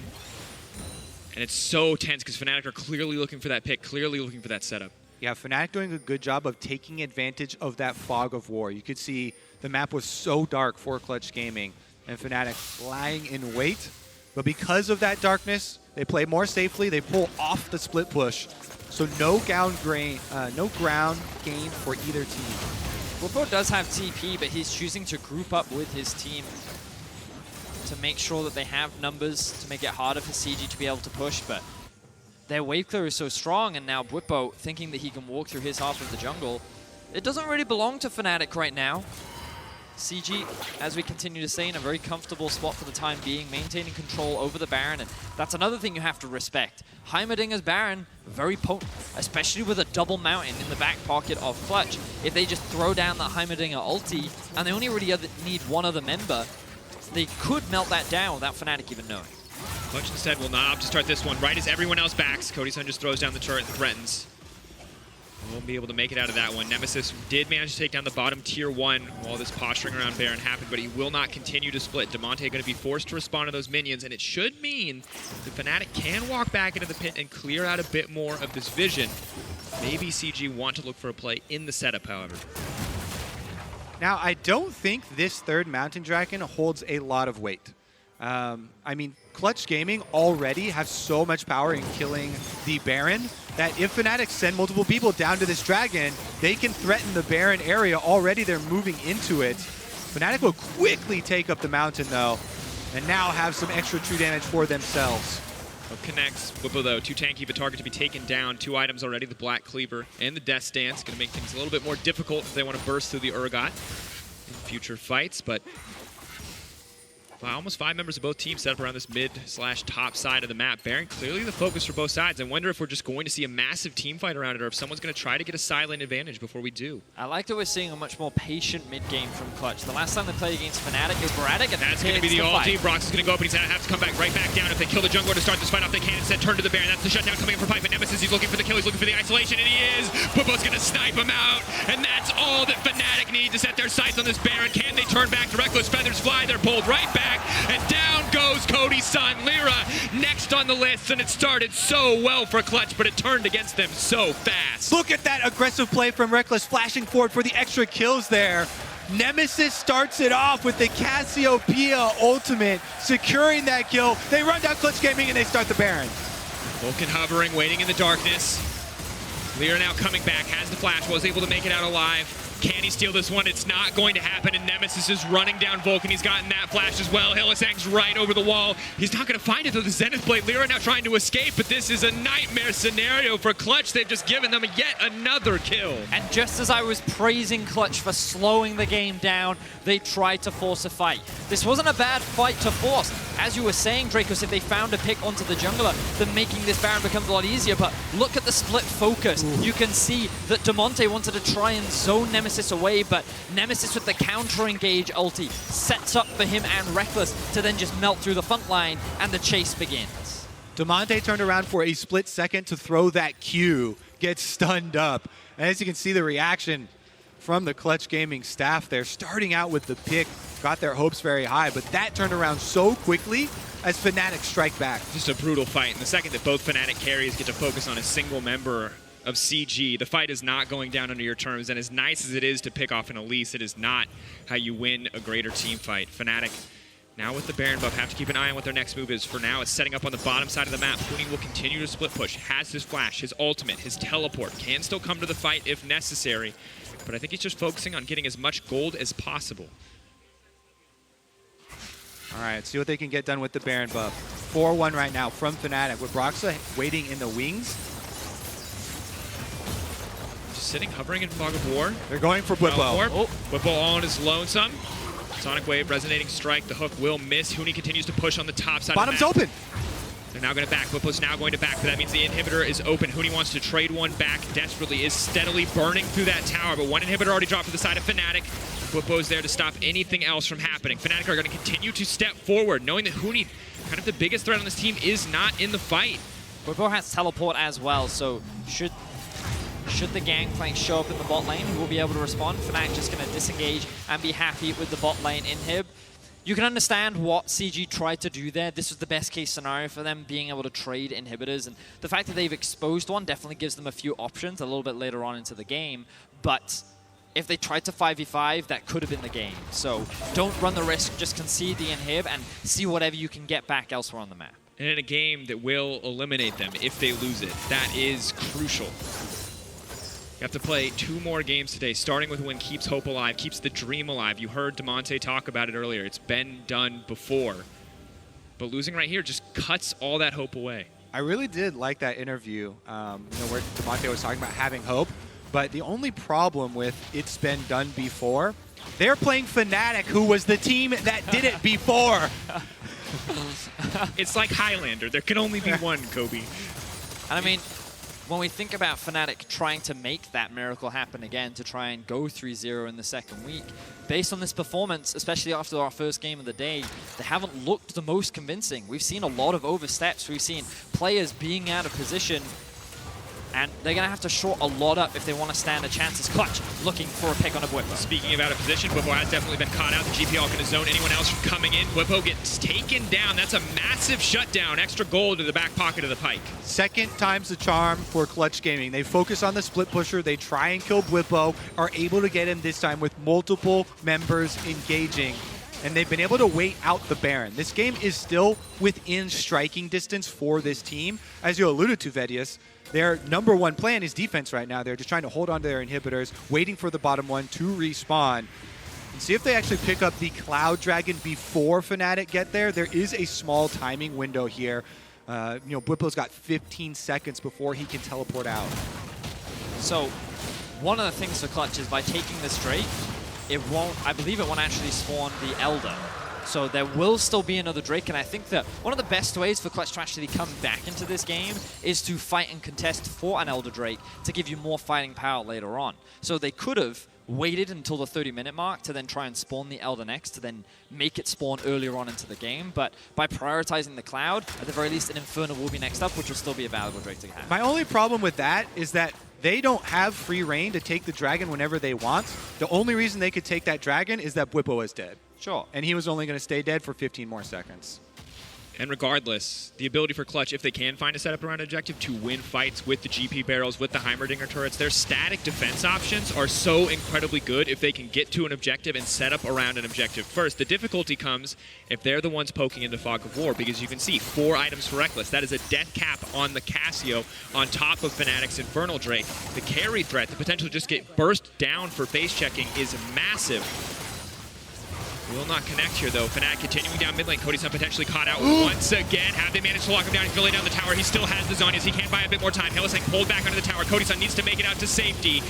And it's so tense because Fnatic are clearly looking for that pick, clearly looking for that setup. Yeah, Fnatic doing a good job of taking advantage of that fog of war. You could see the map was so dark for Clutch Gaming, and Fnatic lying in wait. But because of that darkness, they play more safely. They pull off the split push. So no ground gain for either team. Bwipo does have TP, but he's choosing to group up with his team to make sure that they have numbers to make it harder for CG to be able to push, but their wave clear is so strong, and now Bwipo thinking that he can walk through his half of the jungle. It doesn't really belong to Fnatic right now. CG, as we continue to say, in a very comfortable spot for the time being, maintaining control over the Baron, and that's another thing you have to respect. Heimerdinger's Baron, very potent, especially with a double mountain in the back pocket of Clutch. If they just throw down the Heimerdinger ulti, and they only really need one other member, they could melt that down without Fnatic even knowing. Clutch instead will not opt to start this one right as everyone else backs. Cody Sun just throws down the turret and threatens. Won't be able to make it out of that one. Nemesis did manage to take down the bottom tier 1 while this posturing around Baron happened, but he will not continue to split. Damonte going to be forced to respond to those minions, and it should mean the Fnatic can walk back into the pit and clear out a bit more of this vision. Maybe CG want to look for a play in the setup, however. Now, I don't think this third Mountain Dragon holds a lot of weight. I mean, Clutch Gaming already have so much power in killing the Baron that if Fnatic send multiple people down to this Dragon, they can threaten the Baron area. Already they're moving into it. Fnatic will quickly take up the mountain, though, and now have some extra true damage for themselves. Connects. Bwipo, though, too tanky, but target to be taken down. 2 items already, the Black Cleaver and the Death Stance. Going to make things a little bit more difficult if they want to burst through the Urgot in future fights, but almost 5 members of both teams set up around this mid/top side of the map. Baron clearly the focus for both sides. I wonder if we're just going to see a massive team fight around it, or if someone's going to try to get a silent advantage before we do. I like that we're seeing a much more patient mid-game from Clutch. The last time they played against Fnatic, Erratic, and that's going to be the ulti. Broxah's going to go up, and he's going to have to come back right back down. If they kill the jungler to start this fight off, they can instead turn to the Baron. That's the shutdown coming in for Pyke, but Nemesis, he's looking for the kill, he's looking for the isolation, and he is. Bwipo's going to snipe him out, and that's all that Fnatic need to set their sights on this Baron. Can they turn back to Rekkles? Feathers fly, they're pulled right back, and down goes Cody Sun. Lira next on the list, and it started so well for Clutch, but it turned against them so fast. Look at that aggressive play from Rekkles, flashing forward for the extra kills there. Nemesis starts it off with the Cassiopeia ultimate, securing that kill. They run down Clutch Gaming and they start the Baron. Vulcan hovering, waiting in the darkness. Lira now coming back, has the flash, was able to make it out alive. Can he steal this one? It's not going to happen, and Nemesis is running down Vulcan. He's gotten that flash as well. Hylissang's right over the wall. He's not going to find it, though. The Zenith Blade. Lira now trying to escape, but this is a nightmare scenario for Clutch. They've just given them yet another kill. And just as I was praising Clutch for slowing the game down, they tried to force a fight. This wasn't a bad fight to force. As you were saying, Dracos, if they found a pick onto the jungler, then making this Baron becomes a lot easier. But look at the split focus. Ooh. You can see that Damonte wanted to try and zone Nemesis away, but Nemesis with the counter-engage ulti sets up for him and Rekkles to then just melt through the front line, and the chase begins. Damonte turned around for a split second to throw that Q, gets stunned up. And as you can see the reaction from the Clutch Gaming staff there, starting out with the pick, got their hopes very high, but that turned around so quickly as Fnatic strike back. Just a brutal fight. And the second that both Fnatic carries get to focus on a single member of CG, the fight is not going down under your terms. And as nice as it is to pick off an Elise, it is not how you win a greater team fight. Fnatic, now with the Baron buff, have to keep an eye on what their next move is. For now, it's setting up on the bottom side of the map. Huni will continue to split push, has his flash, his ultimate, his teleport, can still come to the fight if necessary. But I think he's just focusing on getting as much gold as possible. All right, see what they can get done with the Baron buff. 4-1 right now from Fnatic with Broxah waiting in the wings. Just sitting, hovering in fog of war. They're going for Bwipo. Oh, Bwipo all on his lonesome. Sonic Wave, resonating strike. The hook will miss. Huni continues to push on the top side. Bottom's of the map. open. They're now going to back. Bwipo's now going to back, but that means the inhibitor is open. Huni wants to trade one back desperately, is steadily burning through that tower, but one inhibitor already dropped to the side of Fnatic. Bwipo's there to stop anything else from happening. Fnatic are going to continue to step forward, knowing that Huni, kind of the biggest threat on this team, is not in the fight. Bwipo has teleport as well, so should the Gangplank show up in the bot lane, he will be able to respond. Fnatic just going to disengage and be happy with the bot lane inhib. You can understand what CG tried to do there. This was the best case scenario for them, being able to trade inhibitors. And the fact that they've exposed one definitely gives them a few options a little bit later on into the game. But if they tried to 5v5, that could have been the game. So don't run the risk, just concede the inhib and see whatever you can get back elsewhere on the map. And in a game that will eliminate them if they lose it, that is crucial. You have to play 2 more games today, starting with a win keeps hope alive, keeps the dream alive. You heard Damonte talk about it earlier. It's been done before. But losing right here just cuts all that hope away. I really did like that interview, where Damonte was talking about having hope. But the only problem with it's been done before, they're playing Fnatic, who was the team that did it before. It's like Highlander. There can only be one, Kobe. And I mean, when we think about Fnatic trying to make that miracle happen again, to try and go 3-0 in the second week, based on this performance, especially after our first game of the day, they haven't looked the most convincing. We've seen a lot of oversteps. We've seen players being out of position, and they're going to have to short a lot up if they want to stand a chance as Clutch looking for a pick on a Bwipo. Speaking of out of position, Bwipo has definitely been caught out. The GP all going to zone anyone else from coming in. Bwipo gets taken down. That's a massive shutdown. Extra gold to the back pocket of the Pyke. Second time's the charm for Clutch Gaming. They focus on the split pusher. They try and kill Bwipo, are able to get him this time with multiple members engaging. And they've been able to wait out the Baron. This game is still within striking distance for this team. As you alluded to, VODs, their #1 plan is defense right now. They're just trying to hold on to their inhibitors, waiting for the bottom one to respawn. And see if they actually pick up the Cloud Dragon before Fnatic get there. There is a small timing window here. Bwipo's got 15 seconds before he can teleport out. So one of the things for Clutch is by taking this Drake, I believe it won't actually spawn the Elder. So there will still be another Drake, and I think that one of the best ways for Clutch to actually come back into this game is to fight and contest for an Elder Drake to give you more fighting power later on. So they could have waited until the 30-minute mark to then try and spawn the Elder next, to then make it spawn earlier on into the game. But by prioritizing the Cloud, at the very least an Infernal will be next up, which will still be a valuable Drake to have. My only problem with that is that they don't have free reign to take the dragon whenever they want. The only reason they could take that dragon is that Bwipo is dead. Sure. And he was only going to stay dead for 15 more seconds. And regardless, the ability for Clutch, if they can find a setup around objective, to win fights with the GP barrels, with the Heimerdinger turrets, their static defense options are so incredibly good if they can get to an objective and set up around an objective first. The difficulty comes if they're the ones poking into Fog of War, because you can see 4 items for Rekkles. That is a death cap on the Cassio on top of Fnatic's Infernal Drake. The carry threat, the potential to just get burst down for face checking, is massive. Will not connect here, though. Fnatic continuing down mid lane. Cody Sun potentially caught out once again. Have they managed to lock him down? He's going to lay down the tower. He still has the Zhonya's. He can buy a bit more time. Hylissang pulled back under the tower. Cody Sun needs to make it out to safety.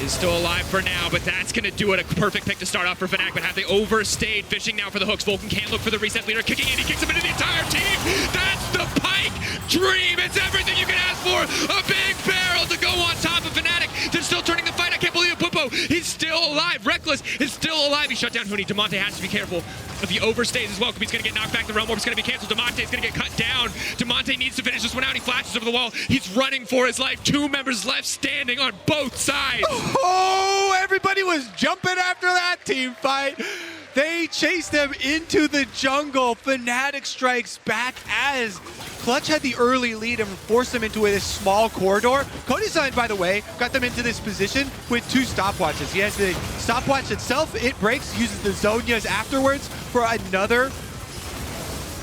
Is still alive for now, but that's going to do it. A perfect pick to start off for Fnatic, but have they overstayed? Fishing now for the hooks. Vulcan can't look for the reset leader. Kicking in. He kicks him into the entire team. That's the Pyke dream. It's everything you can ask for. A big barrel to go on top of Fnatic. They're still turning the fight. I can't believe it. Bwipo Bwipo, he's still alive. Rekkles is still alive. He shut down Huni. Damonte has to be careful if he overstays as well, because he's going to get knocked back. The Realm Orb's going to be canceled. Damonte is going to get cut down. Damonte needs to finish this one out. He flashes over the wall. He's running for his life. 2 members left standing on both sides. Oh, everybody was jumping after that team fight. They chased them into the jungle. Fnatic strikes back as Clutch had the early lead and forced them into this small corridor. Cody Sun, by the way, got them into this position with 2 stopwatches. He has the stopwatch itself, it breaks, uses the Zhonya's afterwards for another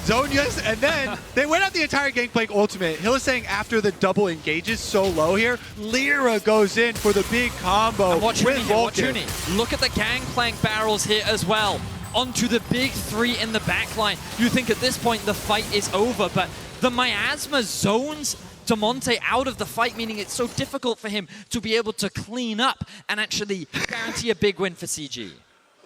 Zhonya's, and then they went out the entire Gangplank ultimate. Hylissang, after the double engages so low here, Lira goes in for the big combo Watch with Huni, Vulcan. watch Huni. Look at the Gangplank barrels here as well. Onto the big 3 in the backline. You think at this point the fight is over, but the miasma zones Damonte out of the fight, meaning it's so difficult for him to be able to clean up and actually guarantee a big win for CG.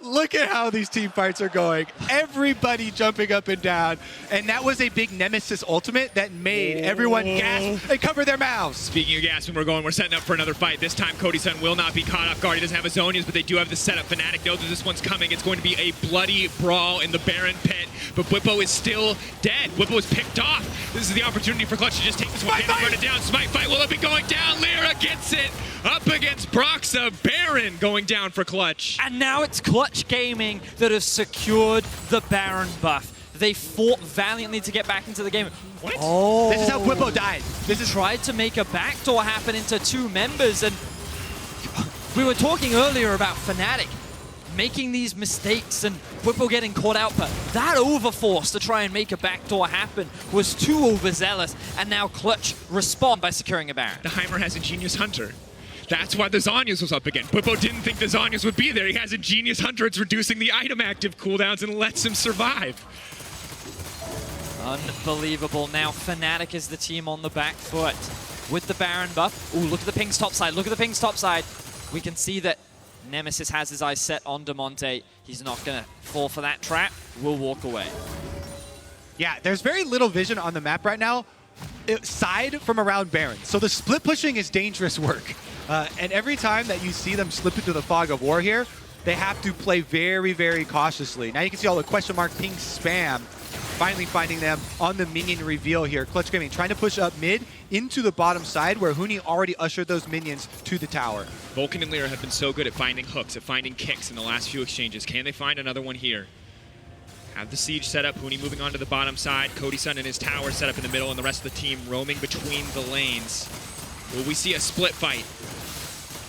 Look at how these team fights are going. Everybody jumping up and down. And that was a big Nemesis ultimate that made everyone gasp and cover their mouths. Speaking of gasping, we're setting up for another fight. This time, Cody Sun will not be caught off guard. He doesn't have his Zhonya's, but they do have the setup. Fnatic knows that this one's coming. It's going to be a bloody brawl in the Baron pit, but Bwipo is still dead. Bwipo is picked off. This is the opportunity for Clutch to just take this one and run it down. Smite fight will it be going down. Lira gets it up against Broxah. Baron going down for Clutch. And now it's Clutch Gaming that has secured the Baron buff. They fought valiantly to get back into the game. What? Oh. This is how Bwipo died. This is tried to make a backdoor happen into 2 members, and we were talking earlier about Fnatic making these mistakes and Bwipo getting caught out, but that overforce to try and make a backdoor happen was too overzealous, and now Clutch respond by securing a Baron. The Heimer has Ingenious Hunter. That's why the Zhonya's was up again. Bwipo didn't think the Zhonya's would be there. He has Ingenious Hunter. It's reducing the item active cooldowns and lets him survive. Unbelievable. Now Fnatic is the team on the back foot with the Baron buff. Ooh, look at the ping's top side. Look at the ping's top side. We can see that Nemesis has his eyes set on Damonte. He's not going to fall for that trap. We'll walk away. Yeah, there's very little vision on the map right now, side from around Baron. So the split pushing is dangerous work. And every time that you see them slip into the fog of war here, they have to play very, very cautiously. Now you can see all the question mark ping spam, finally finding them on the minion reveal here. Clutch Gaming trying to push up mid into the bottom side where Huni already ushered those minions to the tower. Vulcan and Lira have been so good at finding hooks, at finding kicks in the last few exchanges. Can they find another one here? Have the siege set up. Huni moving on to the bottom side. Cody Sun and his tower set up in the middle, and the rest of the team roaming between the lanes. Will we see a split fight?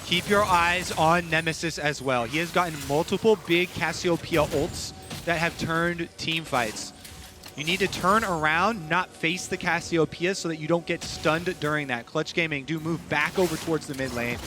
Keep your eyes on Nemesis as well. He has gotten multiple big Cassiopeia ults that have turned team fights. You need to turn around, not face the Cassiopeia so that you don't get stunned during that. Clutch Gaming do move back over towards the mid lane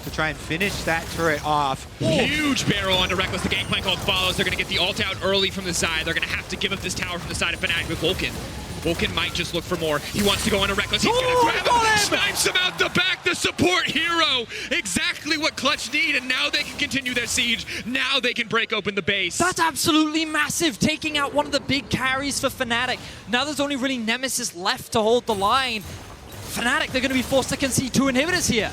to try and finish that turret off. Huge barrel onto Rekkles. The Gangplank ult follows. They're going to get the ult out early from the side. They're going to have to give up this tower from the side of Fnatic with Vulcan. Vulcan might just look for more. He wants to go onto Rekkles. He's going to grab him. Snipes him out the back. The support hero. Exactly what Clutch need. And now they can continue their siege. Now they can break open the base. That's absolutely massive, taking out one of the big carries for Fnatic. Now there's only really Nemesis left to hold the line. Fnatic, they're going to be forced to concede 2 inhibitors here.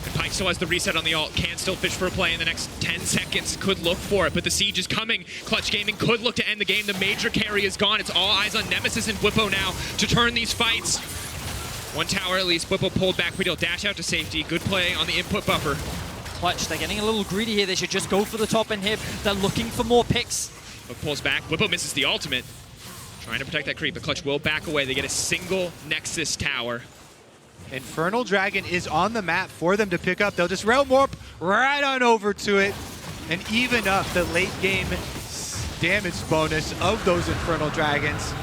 And Pyke still has the reset on the ult, can still fish for a play in the next 10 seconds, could look for it, but the siege is coming. Clutch Gaming could look to end the game. The major carry is gone. It's all eyes on Nemesis and Bwipo now to turn these fights. One tower at least. Bwipo pulled back. We'll dash out to safety. Good play on the input buffer. Clutch, they're getting a little greedy here. They should just go for the top inhib. They're looking for more picks. But pulls back. Bwipo misses the ultimate. Trying to protect that creep, but Clutch will back away. They get a single Nexus tower. Infernal Dragon is on the map for them to pick up. They'll just Realm Warp right on over to it and even up the late game damage bonus of those Infernal Dragons.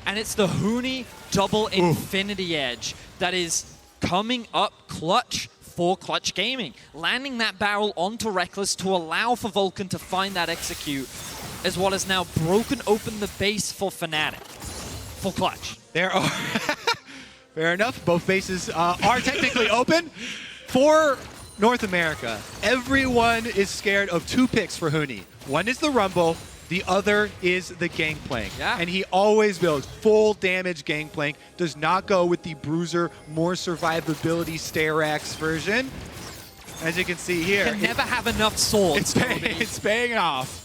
And it's the Huni double Infinity Edge that is coming up clutch for Clutch Gaming. Landing that barrel onto Rekkles to allow for Vulcan to find that execute, as well as now broken open the base for Fnatic. For Clutch. There are... Fair enough. Both bases are technically open. For North America, everyone is scared of 2 picks for Huni. One is the Rumble, the other is the Gangplank. Yeah. And he always builds full damage Gangplank, does not go with the Bruiser, more survivability Sterax version. as you can see here. Can never have enough swords. It's paying off.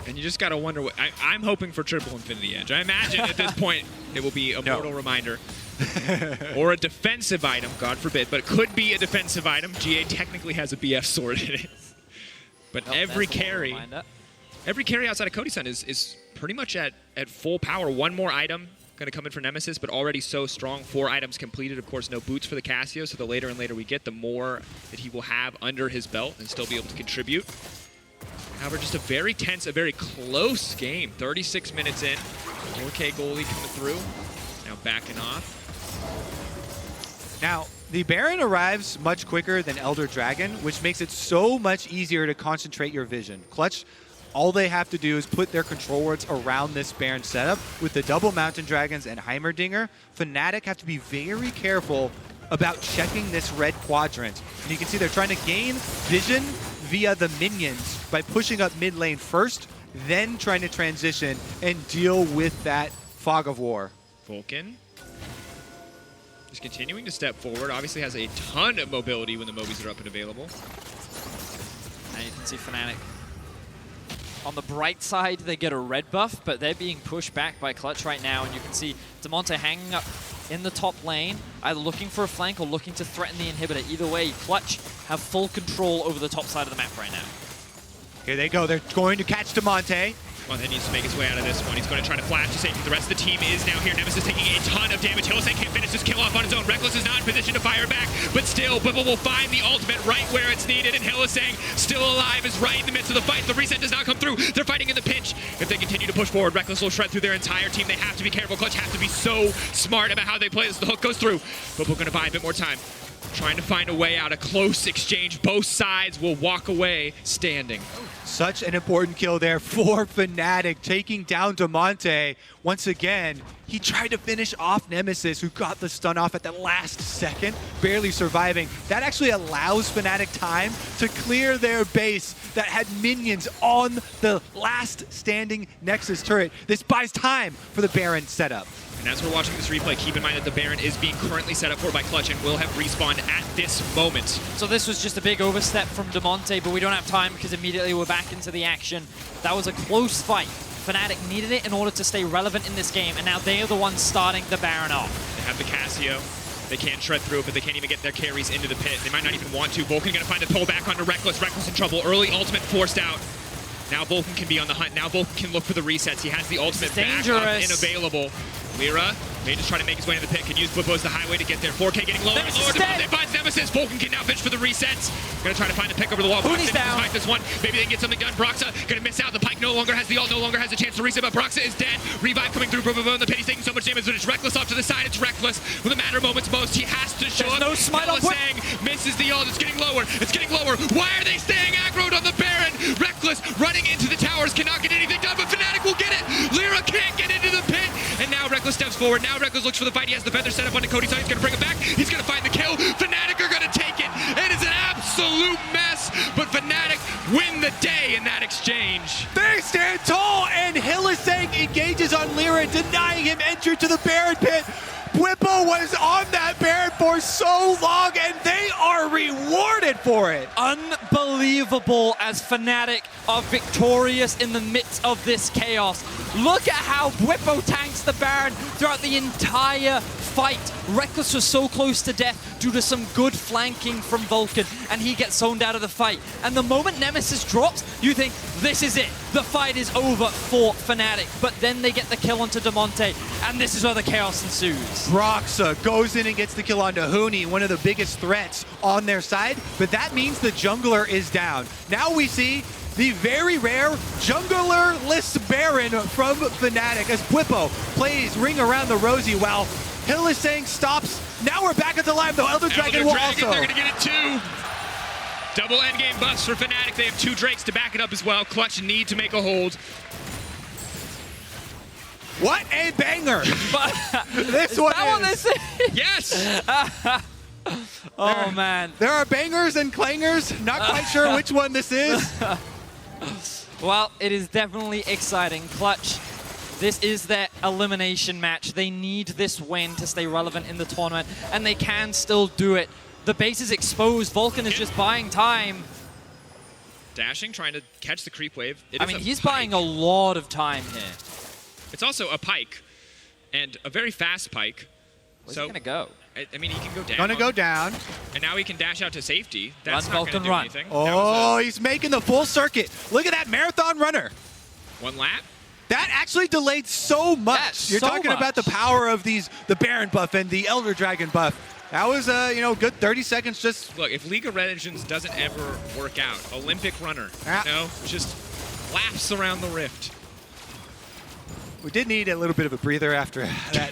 And you just gotta wonder what I'm hoping for triple Infinity Edge. I imagine at this point it will be a mortal reminder. Or a defensive item, God forbid, but it could be a defensive item. GA technically has a BF sword in it. But every carry outside of Cody Sun is pretty much at full power. One more item gonna come in for Nemesis, but already so strong. 4 items completed. Of course, no boots for the Cassio, so the later and later we get, the more that he will have under his belt and still be able to contribute. However, just a very tense, a very close game. 36 minutes in. 4K goalie coming through. Now backing off. Now, the Baron arrives much quicker than Elder Dragon, which makes it so much easier to concentrate your vision. Clutch, all they have to do is put their control wards around this Baron setup. With the double Mountain Dragons and Heimerdinger, Fnatic have to be very careful about checking this red quadrant. And you can see they're trying to gain vision via the minions by pushing up mid lane first, then trying to transition and deal with that fog of war. Vulcan just continuing to step forward. Obviously has a ton of mobility when the Mobies are up and available. And you can see Fnatic. On the bright side, they get a red buff, but they're being pushed back by Clutch right now. And you can see Damonte hanging up in the top lane, either looking for a flank or looking to threaten the inhibitor. Either way, Clutch have full control over the top side of the map right now. Here they go. They're going to catch Damonte. Damonte needs to make his way out of this one. He's going to try to flash to safety. The rest of the team is now here. Nemesis taking a ton of damage. Hylissang can't finish this kill off on his own. Rekkles is not in position to fire back, but still, Bwipo will find the ultimate right where it's needed, and Hylissang, still alive, is right in the midst of the fight. The reset does not come through. They're fighting in the pinch. If they continue to push forward, Rekkles will shred through their entire team. They have to be careful. Clutch have to be so smart about how they play this. The hook goes through. Bwipo going to buy a bit more time. Trying to find a way out. A close exchange. Both sides will walk away standing. Such an important kill there for Fnatic, taking down Damonte. Once again, he tried to finish off Nemesis, who got the stun off at the last second, barely surviving. That actually allows Fnatic time to clear their base that had minions on the last standing Nexus turret. This buys time for the Baron setup. And as we're watching this replay, keep in mind that the Baron is being currently set up for by Clutch and will have respawned at this moment. So this was just a big overstep from Damonte, but we don't have time because immediately we're back into the action. That was a close fight. Fnatic needed it in order to stay relevant in this game, and now they are the ones starting the Baron off. They have the Cassio. They can't shred through it, but they can't even get their carries into the pit. They might not even want to. Vulcan gonna find a pull back onto Rekkles. Rekkles in trouble. Early ultimate forced out. Now Vulcan can be on the hunt. Now Vulcan can look for the resets. He has the ultimate back up and available. Lira may just try to make his way into the pit. Can use Bwipo as the highway to get there. 4K getting lower and lower. They find Nemesis. Vulcan can now pitch for the resets. Gonna try to find the pick over the wall. Huni's down. Fight this one. Maybe they can get something done. Broxah gonna miss out. The Pyke no longer has the ult, no longer has a chance to reset, but Broxah is dead. Revive coming through. Bwipo in the pit. He's taking so much damage, but it's Rekkles off to the side. It's Rekkles. With a matter of moments most, he has to show up. No smite on Hylissang misses the ult. It's getting lower. It's getting lower. Why are they staying aggroed on the Baron? Rekkles running into the towers, cannot get anything done, but Fnatic will get it. Lyra can't get into the pit, and now Rekkles steps forward. Now Rekkles looks for the fight. He has the feather set up onto Cody Sun. He's going to bring it back. He's going to find the kill. Fnatic are going to take it. It is an absolute mess, but Fnatic win the day in that exchange. They stand tall, and Hylissang engages on Lira, denying him entry to the Baron pit. Bwipo was on that Baron for so long, and they are rewarded for it. Unbelievable as Fnatic are victorious in the midst of this chaos. Look at how Bwipo tanks the Baron throughout the entire fight. Rekkles was so close to death due to some good flanking from Vulcan, and he gets zoned out of the fight. And the moment Nemesis drops, you think, this is it. The fight is over for Fnatic. But then they get the kill onto Damonte, and this is where the chaos ensues. Broxah goes in and gets the kill onto Huni, one of the biggest threats on their side, but that means the jungler is down. Now we see the very rare jungler-less Baron from Fnatic as Bwipo plays Ring Around the Rosie while Hylissang stops. Now we're back at the line, though. Elder Dragon will also. They're going to get it too. Double endgame buffs for Fnatic. They have 2 Drakes to back it up as well. Clutch need to make a hold. What a banger! This one is. Yes! Oh, man. There are bangers and clangers. Not quite sure which one this is. Well, it is definitely exciting. Clutch, this is their elimination match. They need this win to stay relevant in the tournament, and they can still do it The base is exposed. Vulcan is just buying time. Dashing, trying to catch the creep wave. I mean, he's buying a lot of time here. It's also a Pyke, and a very fast Pyke. Where's he gonna go? I mean, he can go down. Gonna go down. And now he can dash out to safety. That's Run, not Vulcan, gonna do run. anything. Oh, he's making the full circuit. Look at that marathon runner. One lap. That actually delayed so much. You're so talking about the much. power of the Baron buff and the Elder Dragon buff. That was good 30 seconds just. Look, if League of Legends doesn't ever work out, Olympic runner, just laps around the rift. We did need a little bit of a breather after that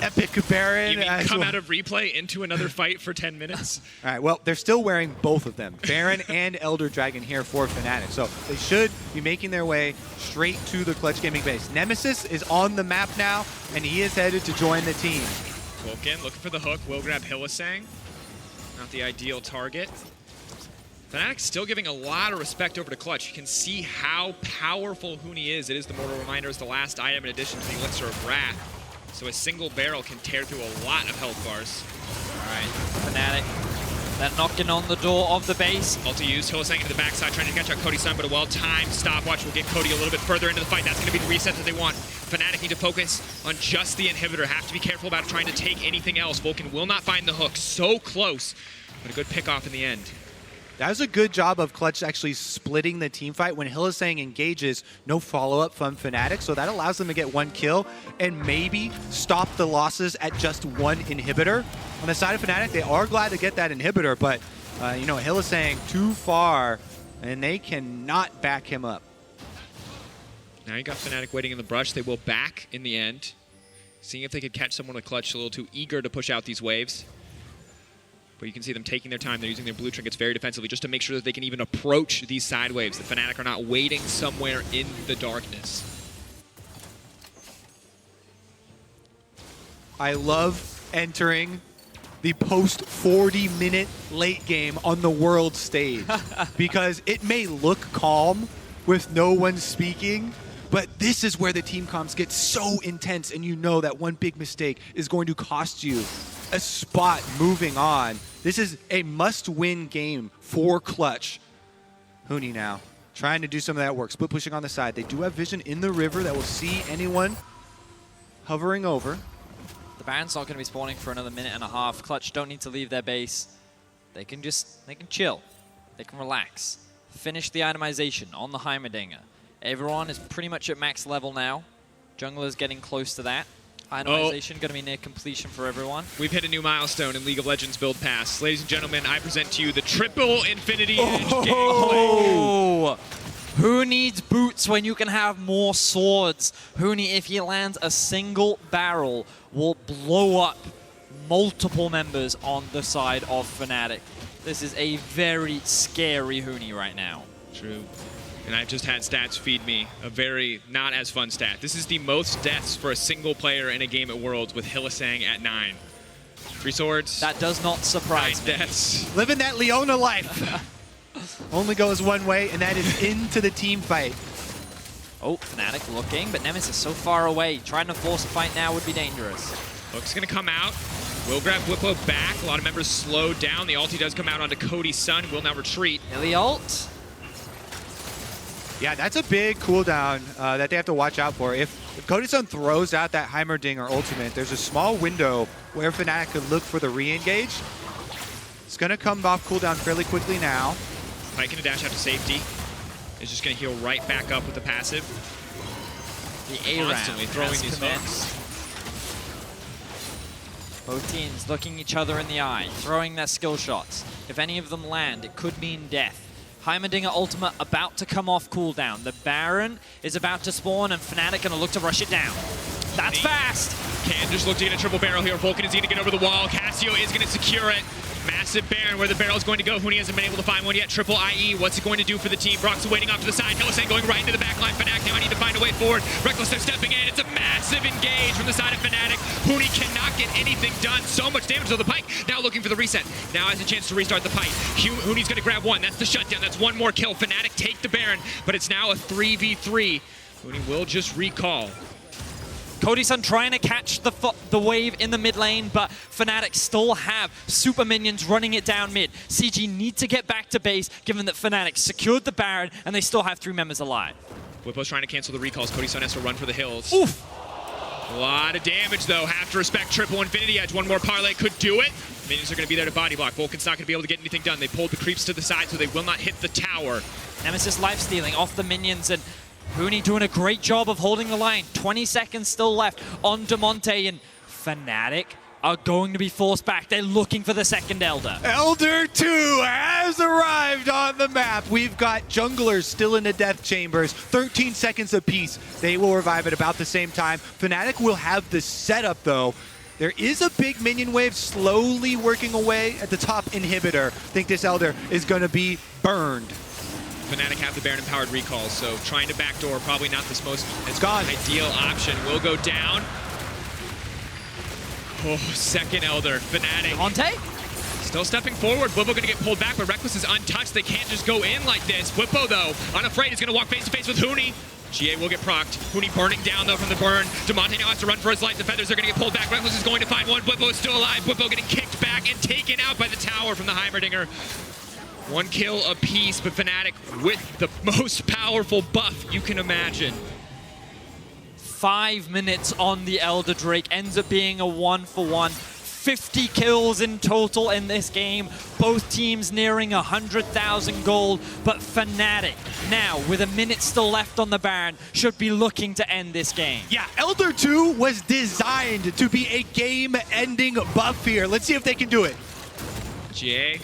epic Baron. You mean come out of replay into another fight for 10 minutes? All right, well, they're still wearing both of them, Baron and Elder Dragon here for Fnatic. So they should be making their way straight to the Clutch Gaming base. Nemesis is on the map now, and he is headed to join the team. Vulcan looking for the hook, will grab Hylissang. Not the ideal target. Fnatic still giving a lot of respect over to Clutch. You can see how powerful Huni is. It is the Mortal Reminder as the last item in addition to the Elixir of Wrath. So a single barrel can tear through a lot of health bars. All right, Fnatic, they're knocking on the door of the base. Ulti used, Hylissang into the backside, trying to catch out Cody Sun, but a well-timed stopwatch will get Cody a little bit further into the fight. That's going to be the reset that they want. Fnatic need to focus on just the inhibitor. Have to be careful about trying to take anything else. Vulcan will not find the hook. So close, but a good pick off in the end. That was a good job of Clutch actually splitting the team fight. When Hylissang engages, no follow-up from Fnatic, so that allows them to get one kill and maybe stop the losses at just one inhibitor. On the side of Fnatic, they are glad to get that inhibitor, but Hylissang too far, and they cannot back him up. Now you got Fnatic waiting in the brush. They will back in the end, seeing if they could catch someone with Clutch. A little too eager to push out these waves. But you can see them taking their time. They're using their blue trinkets very defensively just to make sure that they can even approach these side waves. The Fnatic are not waiting somewhere in the darkness. I love entering the post 40-minute late game on the world stage because it may look calm with no one speaking, but this is where the team comms get so intense, and you know that one big mistake is going to cost you a spot moving on. This is a must-win game for Clutch. Huni now trying to do some of that work. Split pushing on the side. They do have vision in the river that will see anyone hovering over. The Baron's not going to be spawning for another minute and a half. Clutch don't need to leave their base. They can chill. They can relax. Finish the itemization on the Heimerdinger. Everyone is pretty much at max level now. Jungler's getting close to that. Itemization going to be near completion for everyone. We've hit a new milestone in League of Legends Build Pass. Ladies and gentlemen, I present to you the triple Infinity Edge Gangplank. Oh! Who needs boots when you can have more swords? Huni, if he lands a single barrel, will blow up multiple members on the side of Fnatic. This is a very scary Huni right now. True. And I've just had stats feed me a very not as fun stat. This is the most deaths for a single player in a game at Worlds with Hylissang at 9. 3 swords. That does not surprise 9 me. deaths. Living that Leona life. Only goes one way, and that is into the team fight. Oh, Fnatic looking, but Nemesis so far away. Trying to force a fight now would be dangerous. Hook's going to come out. Will grab Bwipo back. A lot of members slowed down. The ulti does come out onto Cody Sun. Will now retreat. Illy ult. Yeah, that's a big cooldown that they have to watch out for. If Cody Sun throws out that Heimerdinger ultimate, there's a small window where Fnatic could look for the re-engage. It's going to come off cooldown fairly quickly now. Pyke going to dash out to safety. Is just going to heal right back up with the passive. The A-Ram Constantly throwing has these commenced. hooks. Both teams looking each other in the eye, throwing their skill shots. If any of them land, it could mean death. Heimerdinger ultimate about to come off cooldown. The Baron is about to spawn, and Fnatic going to look to rush it down. That's fast! Can just look to get a triple barrel here. Vulcan is going to get over the wall. Cassio is going to secure it. Massive Baron, where the barrel is going to go. Huni hasn't been able to find one yet. Triple IE, what's it going to do for the team? Broxah waiting off to the side. Hylissang going right into the back line. Fnatic now need to find a way forward. Rekkles, they're stepping in. It's a massive engage from the side of Fnatic. Huni cannot get anything done. So much damage to the Pyke. Now looking for the reset. Now has a chance to restart the Pyke. Huni's going to grab one. That's the shutdown. That's one more kill. Fnatic take the Baron, but it's now a 3v3. Huni will just recall. Cody Sun trying to catch the wave in the mid lane, but Fnatic still have super minions running it down mid. CG need to get back to base, given that Fnatic secured the Baron and they still have 3 members alive. Bwipo's trying to cancel the recalls. Cody Sun has to run for the hills. Oof! A lot of damage, though. Have to respect triple Infinity Edge. One more parlay could do it. Minions are going to be there to body block. Vulcan's not going to be able to get anything done. They pulled the creeps to the side, so they will not hit the tower. Nemesis life-stealing off the minions, and Huni doing a great job of holding the line. 20 seconds still left on Damonte, and Fnatic are going to be forced back. They're looking for the second Elder. Elder 2 has arrived on the map. We've got junglers still in the death chambers. 13 seconds apiece. They will revive at about the same time. Fnatic will have the setup, though. There is a big minion wave slowly working away at the top inhibitor. I think this Elder is going to be burned. Fnatic have the Baron-empowered recalls, so trying to backdoor probably not this most ideal option. Will go down. Oh, second Elder. Fnatic. Damonte? Still stepping forward. Bwipo going to get pulled back, but Rekkles is untouched. They can't just go in like this. Bwipo, though, unafraid, is going to walk face-to-face with Huni. GA will get procced. Huni burning down, though, from the burn. Damonte now has to run for his life. The feathers are going to get pulled back. Rekkles is going to find one. Bwipo is still alive. Bwipo getting kicked back and taken out by the tower from the Heimerdinger. 1 kill apiece, but Fnatic with the most powerful buff you can imagine. 5 minutes on the Elder Drake ends up being a 1-for-1. 50 kills in total in this game. Both teams nearing 100,000 gold, but Fnatic now, with a minute still left on the Baron, should be looking to end this game. Yeah, Elder 2 was designed to be a game-ending buff here. Let's see if they can do it. GA.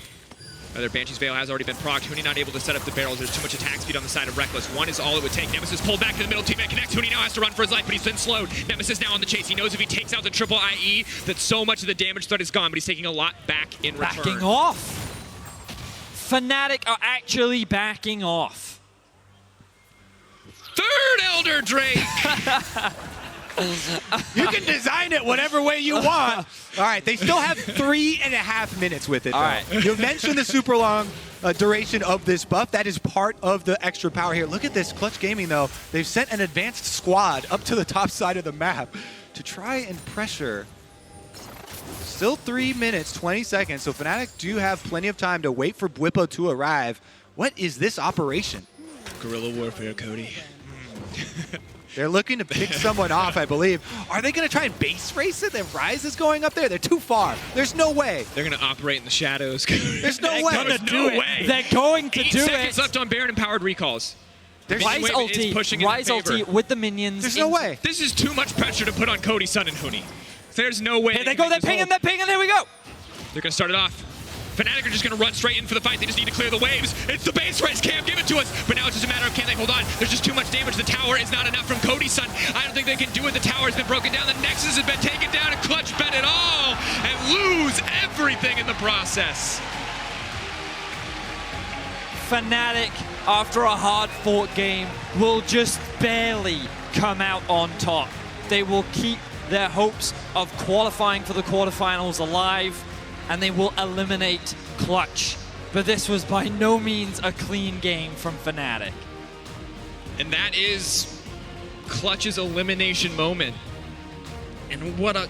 Their Banshee's Veil has already been procced. Huni not able to set up the barrels. There's too much attack speed on the side of Rekkles. 1 is all it would take. Nemesis pulled back to the middle. Teammate connects. Huni now has to run for his life, but he's been slowed. Nemesis now on the chase. He knows if he takes out the triple IE, that so much of the damage threat is gone, but he's taking a lot back in return. Backing off. Fnatic are actually backing off. Third Elder Drake! You can design it whatever way you want. All right, they still have 3.5 minutes with it, though. All right. You mentioned the super long duration of this buff. That is part of the extra power here. Look at this. Clutch Gaming, though. They've sent an advanced squad up to the top side of the map to try and pressure. Still 3 minutes, 20 seconds, so Fnatic do have plenty of time to wait for Bwipo to arrive. What is this operation? Guerrilla warfare, Cody. They're looking to pick someone off, I believe. Are they going to try and base race it? Then Ryze is going up there. They're too far. There's no way. They're going to operate in the shadows. There's no way. There's no way. They're going to do it. 8 seconds left on Baron-empowered recalls. Ryze ulti with the minions. There's no way. This is too much pressure to put on Cody Sun and Huni. There's no way. Here they go. They're pinging. They're pinging. There we go. They're going to start it off. Fnatic are just going to run straight in for the fight. They just need to clear the waves. It's the base race. Cam, give it to us. But now it's just a matter of can they hold on. There's just too much damage. The tower is not enough from Cody Sun. I don't think they can do it. The tower has been broken down. The Nexus has been taken down. And Clutch bet it all and lose everything in the process. Fnatic, after a hard-fought game, will just barely come out on top. They will keep their hopes of qualifying for the quarterfinals alive, and they will eliminate Clutch. But this was by no means a clean game from Fnatic. And that is Clutch's elimination moment. And what a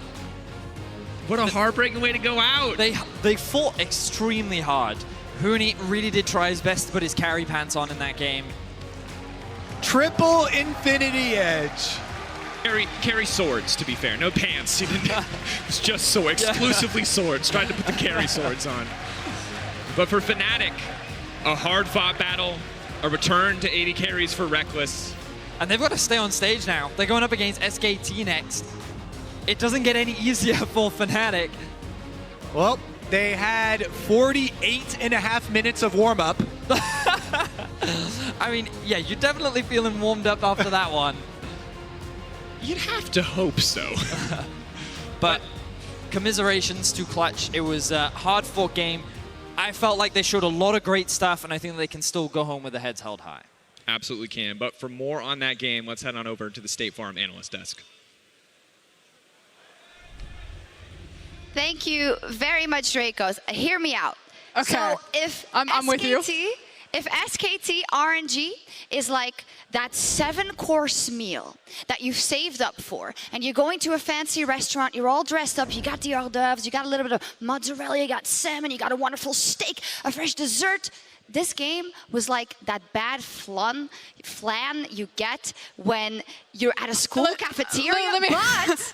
heartbreaking way to go out. They fought extremely hard. Huni really did try his best to put his carry pants on in that game. Triple Infinity Edge. Carry swords, to be fair. No pants. He didn't. It was just swords, exclusively swords. Tried to put the carry swords on. But for Fnatic, a hard-fought battle, a return to 80 carries for Rekkles. And they've got to stay on stage now. They're going up against SKT next. It doesn't get any easier for Fnatic. Well, they had 48.5 minutes of warm-up. I mean, yeah, you're definitely feeling warmed up after that one. You'd have to hope so. But commiserations to Clutch. It was a hard-fought game. I felt like they showed a lot of great stuff, and I think they can still go home with their heads held high. Absolutely can. But for more on that game, let's head on over to the State Farm analyst desk. Thank you very much, Dracos. Hear me out. Okay. So if I'm with you. SKT If SKT RNG is like that 7-course meal that you've saved up for, and you're going to a fancy restaurant, you're all dressed up, you got the hors d'oeuvres, you got a little bit of mozzarella, you got salmon, you got a wonderful steak, a fresh dessert. This game was like that bad flan you get when you're at a school cafeteria, but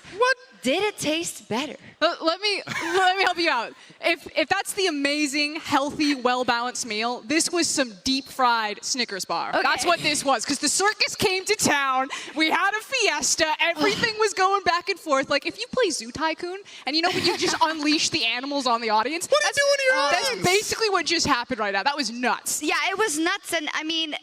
did it taste better? Let me help you out. If that's the amazing, healthy, well-balanced meal, this was some deep-fried Snickers bar. Okay. That's what this was, because the circus came to town, we had a fiesta, everything was going back and forth. Like, if you play Zoo Tycoon, and you know when you just unleash the animals on the audience? What are you doing to your That's hands? basically what just happened right now. That was nuts. Yeah, it was nuts, and I mean,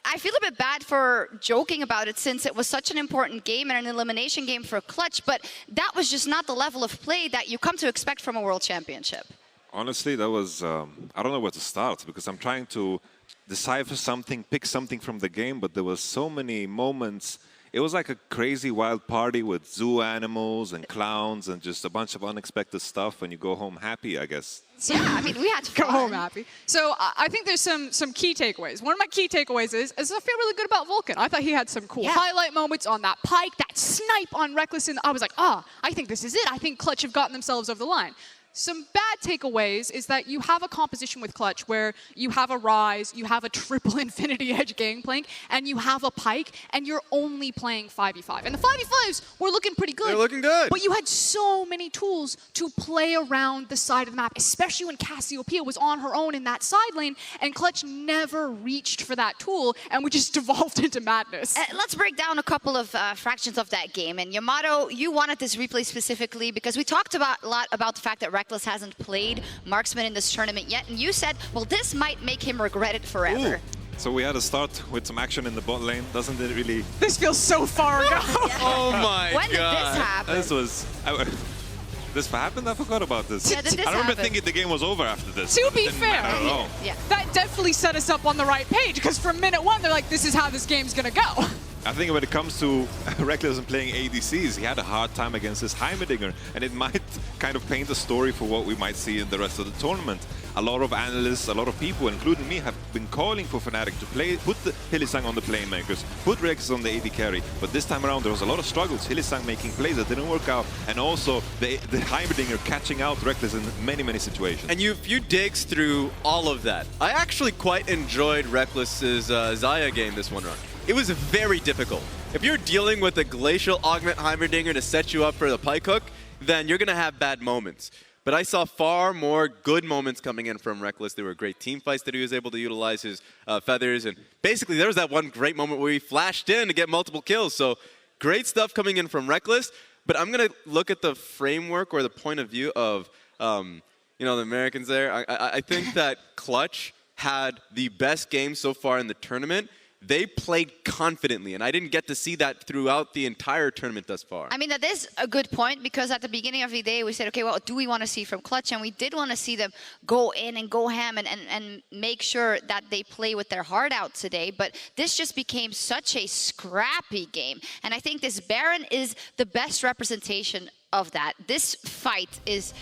I feel a bit bad for joking about it since it was such an important game and an elimination game for Clutch, but that was just not the level of play that you come to expect from a World Championship. Honestly, that was, I don't know where to start because I'm trying to decipher something, pick something from the game, but there were so many moments. It was like a crazy wild party with zoo animals and clowns and just a bunch of unexpected stuff, and you go home happy, I guess. Yeah, I mean, we had Go fun. home happy. So I think there's some key takeaways. One of my key takeaways is I feel really good about Vulcan. I thought he had some cool highlight moments on that Pyke, that snipe on Rekkles, and I was like, I think this is it. I think Clutch have gotten themselves over the line. Some bad takeaways is that you have a composition with Clutch where you have a Ryze, you have a triple Infinity Edge Gangplank, and you have a Pyke, and you're only playing 5v5. And the 5v5s were looking pretty good. They're looking good. But you had so many tools to play around the side of the map, especially when Cassiopeia was on her own in that side lane, and Clutch never reached for that tool, and we just devolved into madness. Let's break down a couple of fractions of that game. And Yamato, you wanted this replay specifically because we talked a lot about the fact that Rekkles hasn't played Marksman in this tournament yet, and you said, well, this might make him regret it forever. Ooh. So we had to start with some action in the bot lane. Doesn't it really... This feels so far ago. Oh my When did God. this happen? This was... This happened? I forgot about this. Yeah, did this I remember happen? thinking the game was over after this. To be Didn't fair, matter at all. Yeah. that definitely set us up on the right page, because from minute one, they're like, this is how this game's gonna go. I think when it comes to Rekkles and playing ADCs, he had a hard time against this Heimerdinger, and it might kind of paint a story for what we might see in the rest of the tournament. A lot of analysts, a lot of people, including me, have been calling for Fnatic to put the Hylissang on the playmakers, put Rekkles on the AD carry, but this time around there was a lot of struggles. Hylissang making plays that didn't work out, and also the Heimerdinger catching out Rekkles in many, many situations. And if you digs through all of that, I actually quite enjoyed Rekkles' Xayah game this one run. It was very difficult. If you're dealing with a Glacial Augment Heimerdinger to set you up for the Pyke hook, then you're going to have bad moments. But I saw far more good moments coming in from Rekkles. There were great team fights that he was able to utilize his feathers. And basically, there was that one great moment where he flashed in to get multiple kills. So great stuff coming in from Rekkles. But I'm going to look at the framework or the point of view of the Americans there. I think that Clutch had the best game so far in the tournament. They played confidently, and I didn't get to see that throughout the entire tournament thus far. I mean, that is a good point, because at the beginning of the day, we said, okay, what do we want to see from Clutch? And we did want to see them go in and go ham and make sure that they play with their heart out today. But this just became such a scrappy game. And I think this Baron is the best representation of that. This fight is...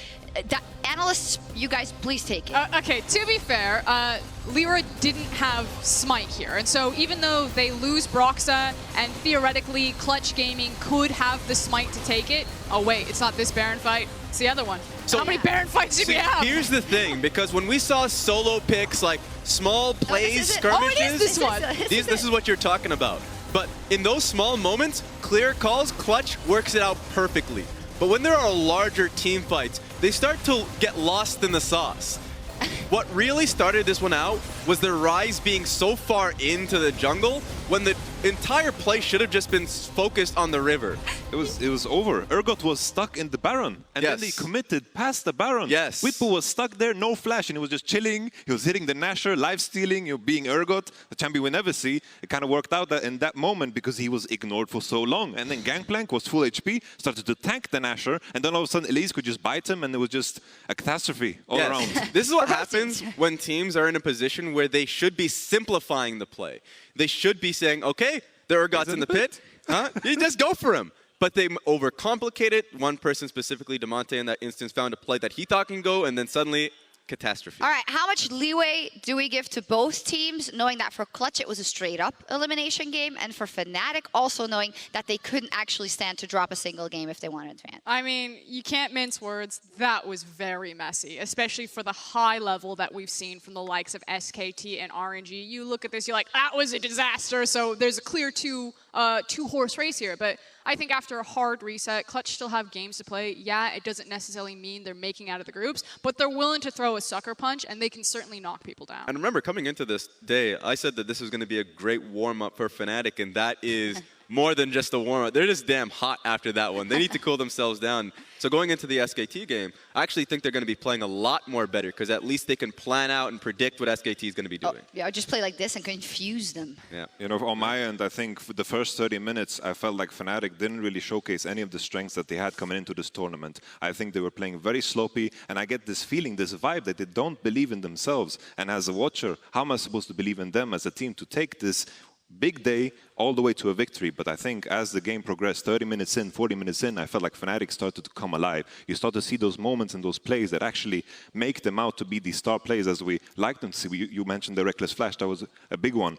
analysts, you guys, please take it. Okay, to be fair, Lira didn't have Smite here, and so even though they lose Broxah, and theoretically Clutch Gaming could have the Smite to take it, oh wait, it's not this Baron fight, it's the other one. So how many Baron fights did we have? Here's the thing, because when we saw solo picks like small plays, skirmishes, Oh, it is this one. This is what you're talking about. But in those small moments, clear calls, Clutch works it out perfectly. But when there are larger team fights, they start to get lost in the sauce. What really started this one out was the Ryze being so far into the jungle when the entire play should have just been focused on the river. It was over. Urgot was stuck in the Baron, and then they committed past the Baron. Yes. Bwipo was stuck there, no flash, and he was just chilling. He was hitting the Nasher, live stealing, being Urgot, the champion we never see. It kind of worked out that in that moment because he was ignored for so long. And then Gangplank was full HP, started to tank the Nasher, and then all of a sudden Elise could just bite him, and it was just a catastrophe all around. This is what happens when teams are in a position where they should be simplifying the play. They should be saying, okay, the Urgot's in the pit. Huh? You just go for him. But they overcomplicate it. One person, specifically Damonte in that instance, found a play that he thought can go, and then suddenly catastrophe. All right, how much leeway do we give to both teams, knowing that for Clutch it was a straight-up elimination game, and for Fnatic also knowing that they couldn't actually stand to drop a single game if they wanted to advance? I mean, you can't mince words. That was very messy, especially for the high level that we've seen from the likes of SKT and RNG. You look at this, you're like, that was a disaster. So there's a clear two-horse race here. But I think after a hard reset, Clutch still have games to play. Yeah, it doesn't necessarily mean they're making out of the groups, but they're willing to throw a sucker punch, and they can certainly knock people down. And remember, coming into this day, I said that this was going to be a great warm-up for Fnatic, and that is more than just a warm-up. They're just damn hot after that one. They need to cool themselves down. So going into the SKT game, I actually think they're going to be playing a lot more better, because at least they can plan out and predict what SKT is going to be doing. Yeah, just play like this and confuse them. Yeah. You know, on my end, I think for the first 30 minutes, I felt like Fnatic didn't really showcase any of the strengths that they had coming into this tournament. I think they were playing very sloppy, and I get this feeling, this vibe that they don't believe in themselves. And as a watcher, how am I supposed to believe in them as a team to take this big day all the way to a victory? But I think as the game progressed, 30 minutes in, 40 minutes in, I felt like Fnatic started to come alive. You start to see those moments and those plays that actually make them out to be the star plays as we like them to see. You mentioned the Rekkles flash, that was a big one.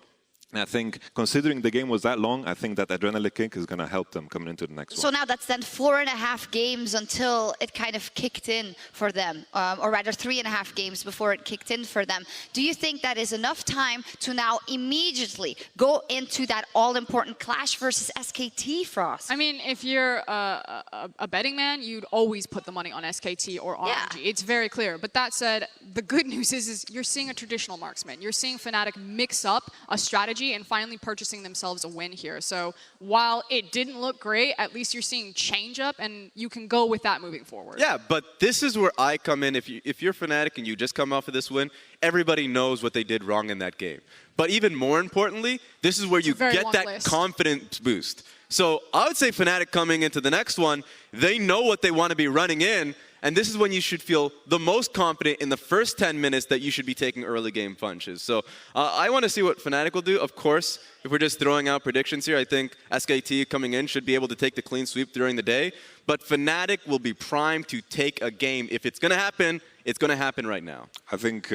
And I think, considering the game was that long, I think that adrenaline kick is going to help them coming into the next one. So now that's then 4.5 games until it kind of kicked in for them, or rather 3.5 games before it kicked in for them. Do you think that is enough time to now immediately go into that all-important clash versus SKT, Frost? I mean, if you're a betting man, you'd always put the money on SKT or RNG. Yeah. It's very clear. But that said, the good news is you're seeing a traditional marksman. You're seeing Fnatic mix up a strategy and finally purchasing themselves a win here. So while it didn't look great, at least you're seeing change up, and you can go with that moving forward. Yeah, but this is where I come in. If you're Fnatic and you just come off of this win, everybody knows what they did wrong in that game. But even more importantly, this is where you get that confidence boost. So I would say Fnatic coming into the next one, they know what they want to be running in, and this is when you should feel the most confident in the first 10 minutes that you should be taking early game punches. So I want to see what Fnatic will do. Of course, if we're just throwing out predictions here, I think SKT coming in should be able to take the clean sweep during the day. But Fnatic will be primed to take a game. If it's going to happen, it's going to happen right now. I think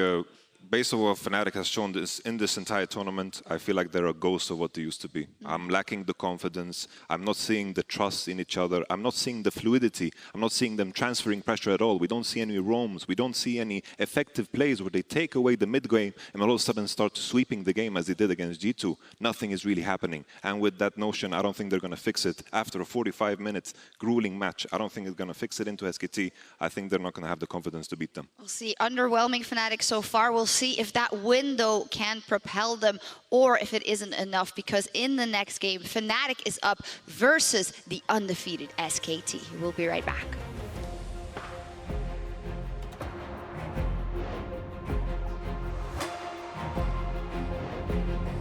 based on what Fnatic has shown in this entire tournament, I feel like they're a ghost of what they used to be. I'm lacking the confidence. I'm not seeing the trust in each other. I'm not seeing the fluidity. I'm not seeing them transferring pressure at all. We don't see any roams. We don't see any effective plays where they take away the mid game and all of a sudden start sweeping the game as they did against G2. Nothing is really happening. And with that notion, I don't think they're going to fix it. After a 45-minute grueling match, I don't think it's going to fix it into SKT. I think they're not going to have the confidence to beat them. We'll see. Underwhelming Fnatic so far. We'll see if that window can propel them or if it isn't enough, because in the next game, Fnatic is up versus the undefeated SKT. We'll be right back.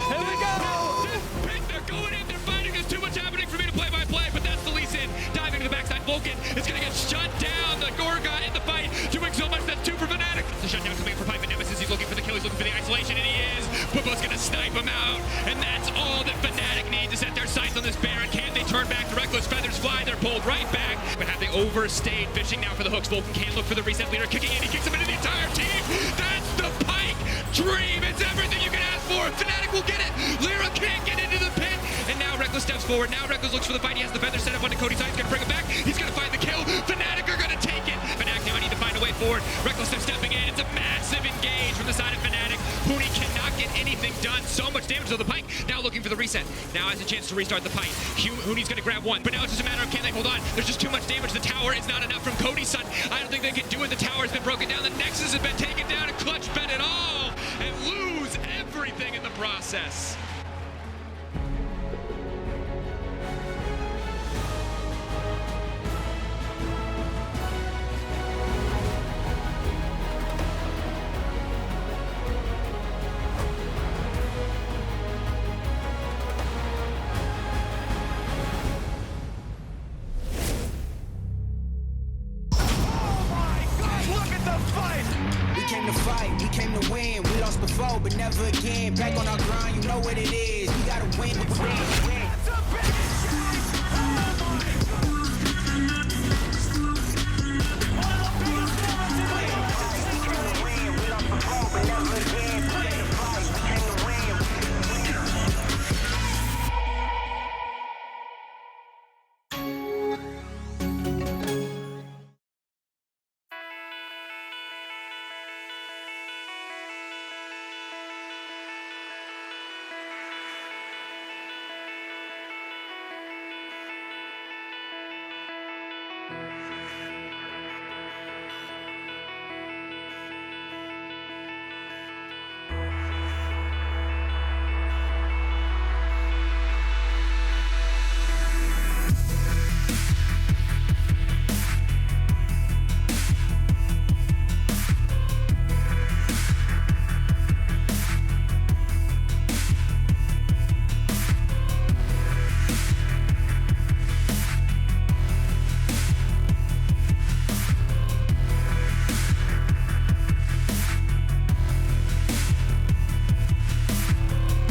Here we go! They're going in, they're fighting. There's too much happening for me to play by play, but that's the Elise in. Diving to the backside, Vulcan is going to get shut down. The Urgot in the fight, doing so much. That's 2 for Fnatic. The shutdown coming for Pyke, but Nemesis, he's looking for the kill, he's looking for the isolation, and he is. Bwipo's going to snipe him out, and that's all that Fnatic need to set their sights on this Baron. Can they turn back? The Rekkles feathers fly, they're pulled right back, but have they overstayed? Fishing now for the hooks. Vulcan can't look for the reset leader, kicking in, he kicks him into the entire team. That's the Pyke dream. It's everything you can ask for. Fnatic will get it. Lira can't get into the pit, and now Rekkles steps forward. Now Rekkles looks for the fight. He has the feather set up onto Cody Sun. He's going to bring him back. He's going to find the kill. Fnatic are going to take it. Fnatic now need to find a way forward. Rekkles stepping in. It's a massive engage from the side of Fnatic. Huni cannot get anything done. So much damage to the Pyke. Now looking for the reset. Now has a chance to restart the fight. Huni's going to grab one, but now it's just a matter of can they hold on. There's just too much damage. The tower is not enough from Cody Sun. I don't think they can do it. The tower has been broken down. The Nexus has been taken down, and Clutch bet it all and lose everything in the process. We came to win, we lost before, but never again. Back on our grind, you know what it is. We gotta win.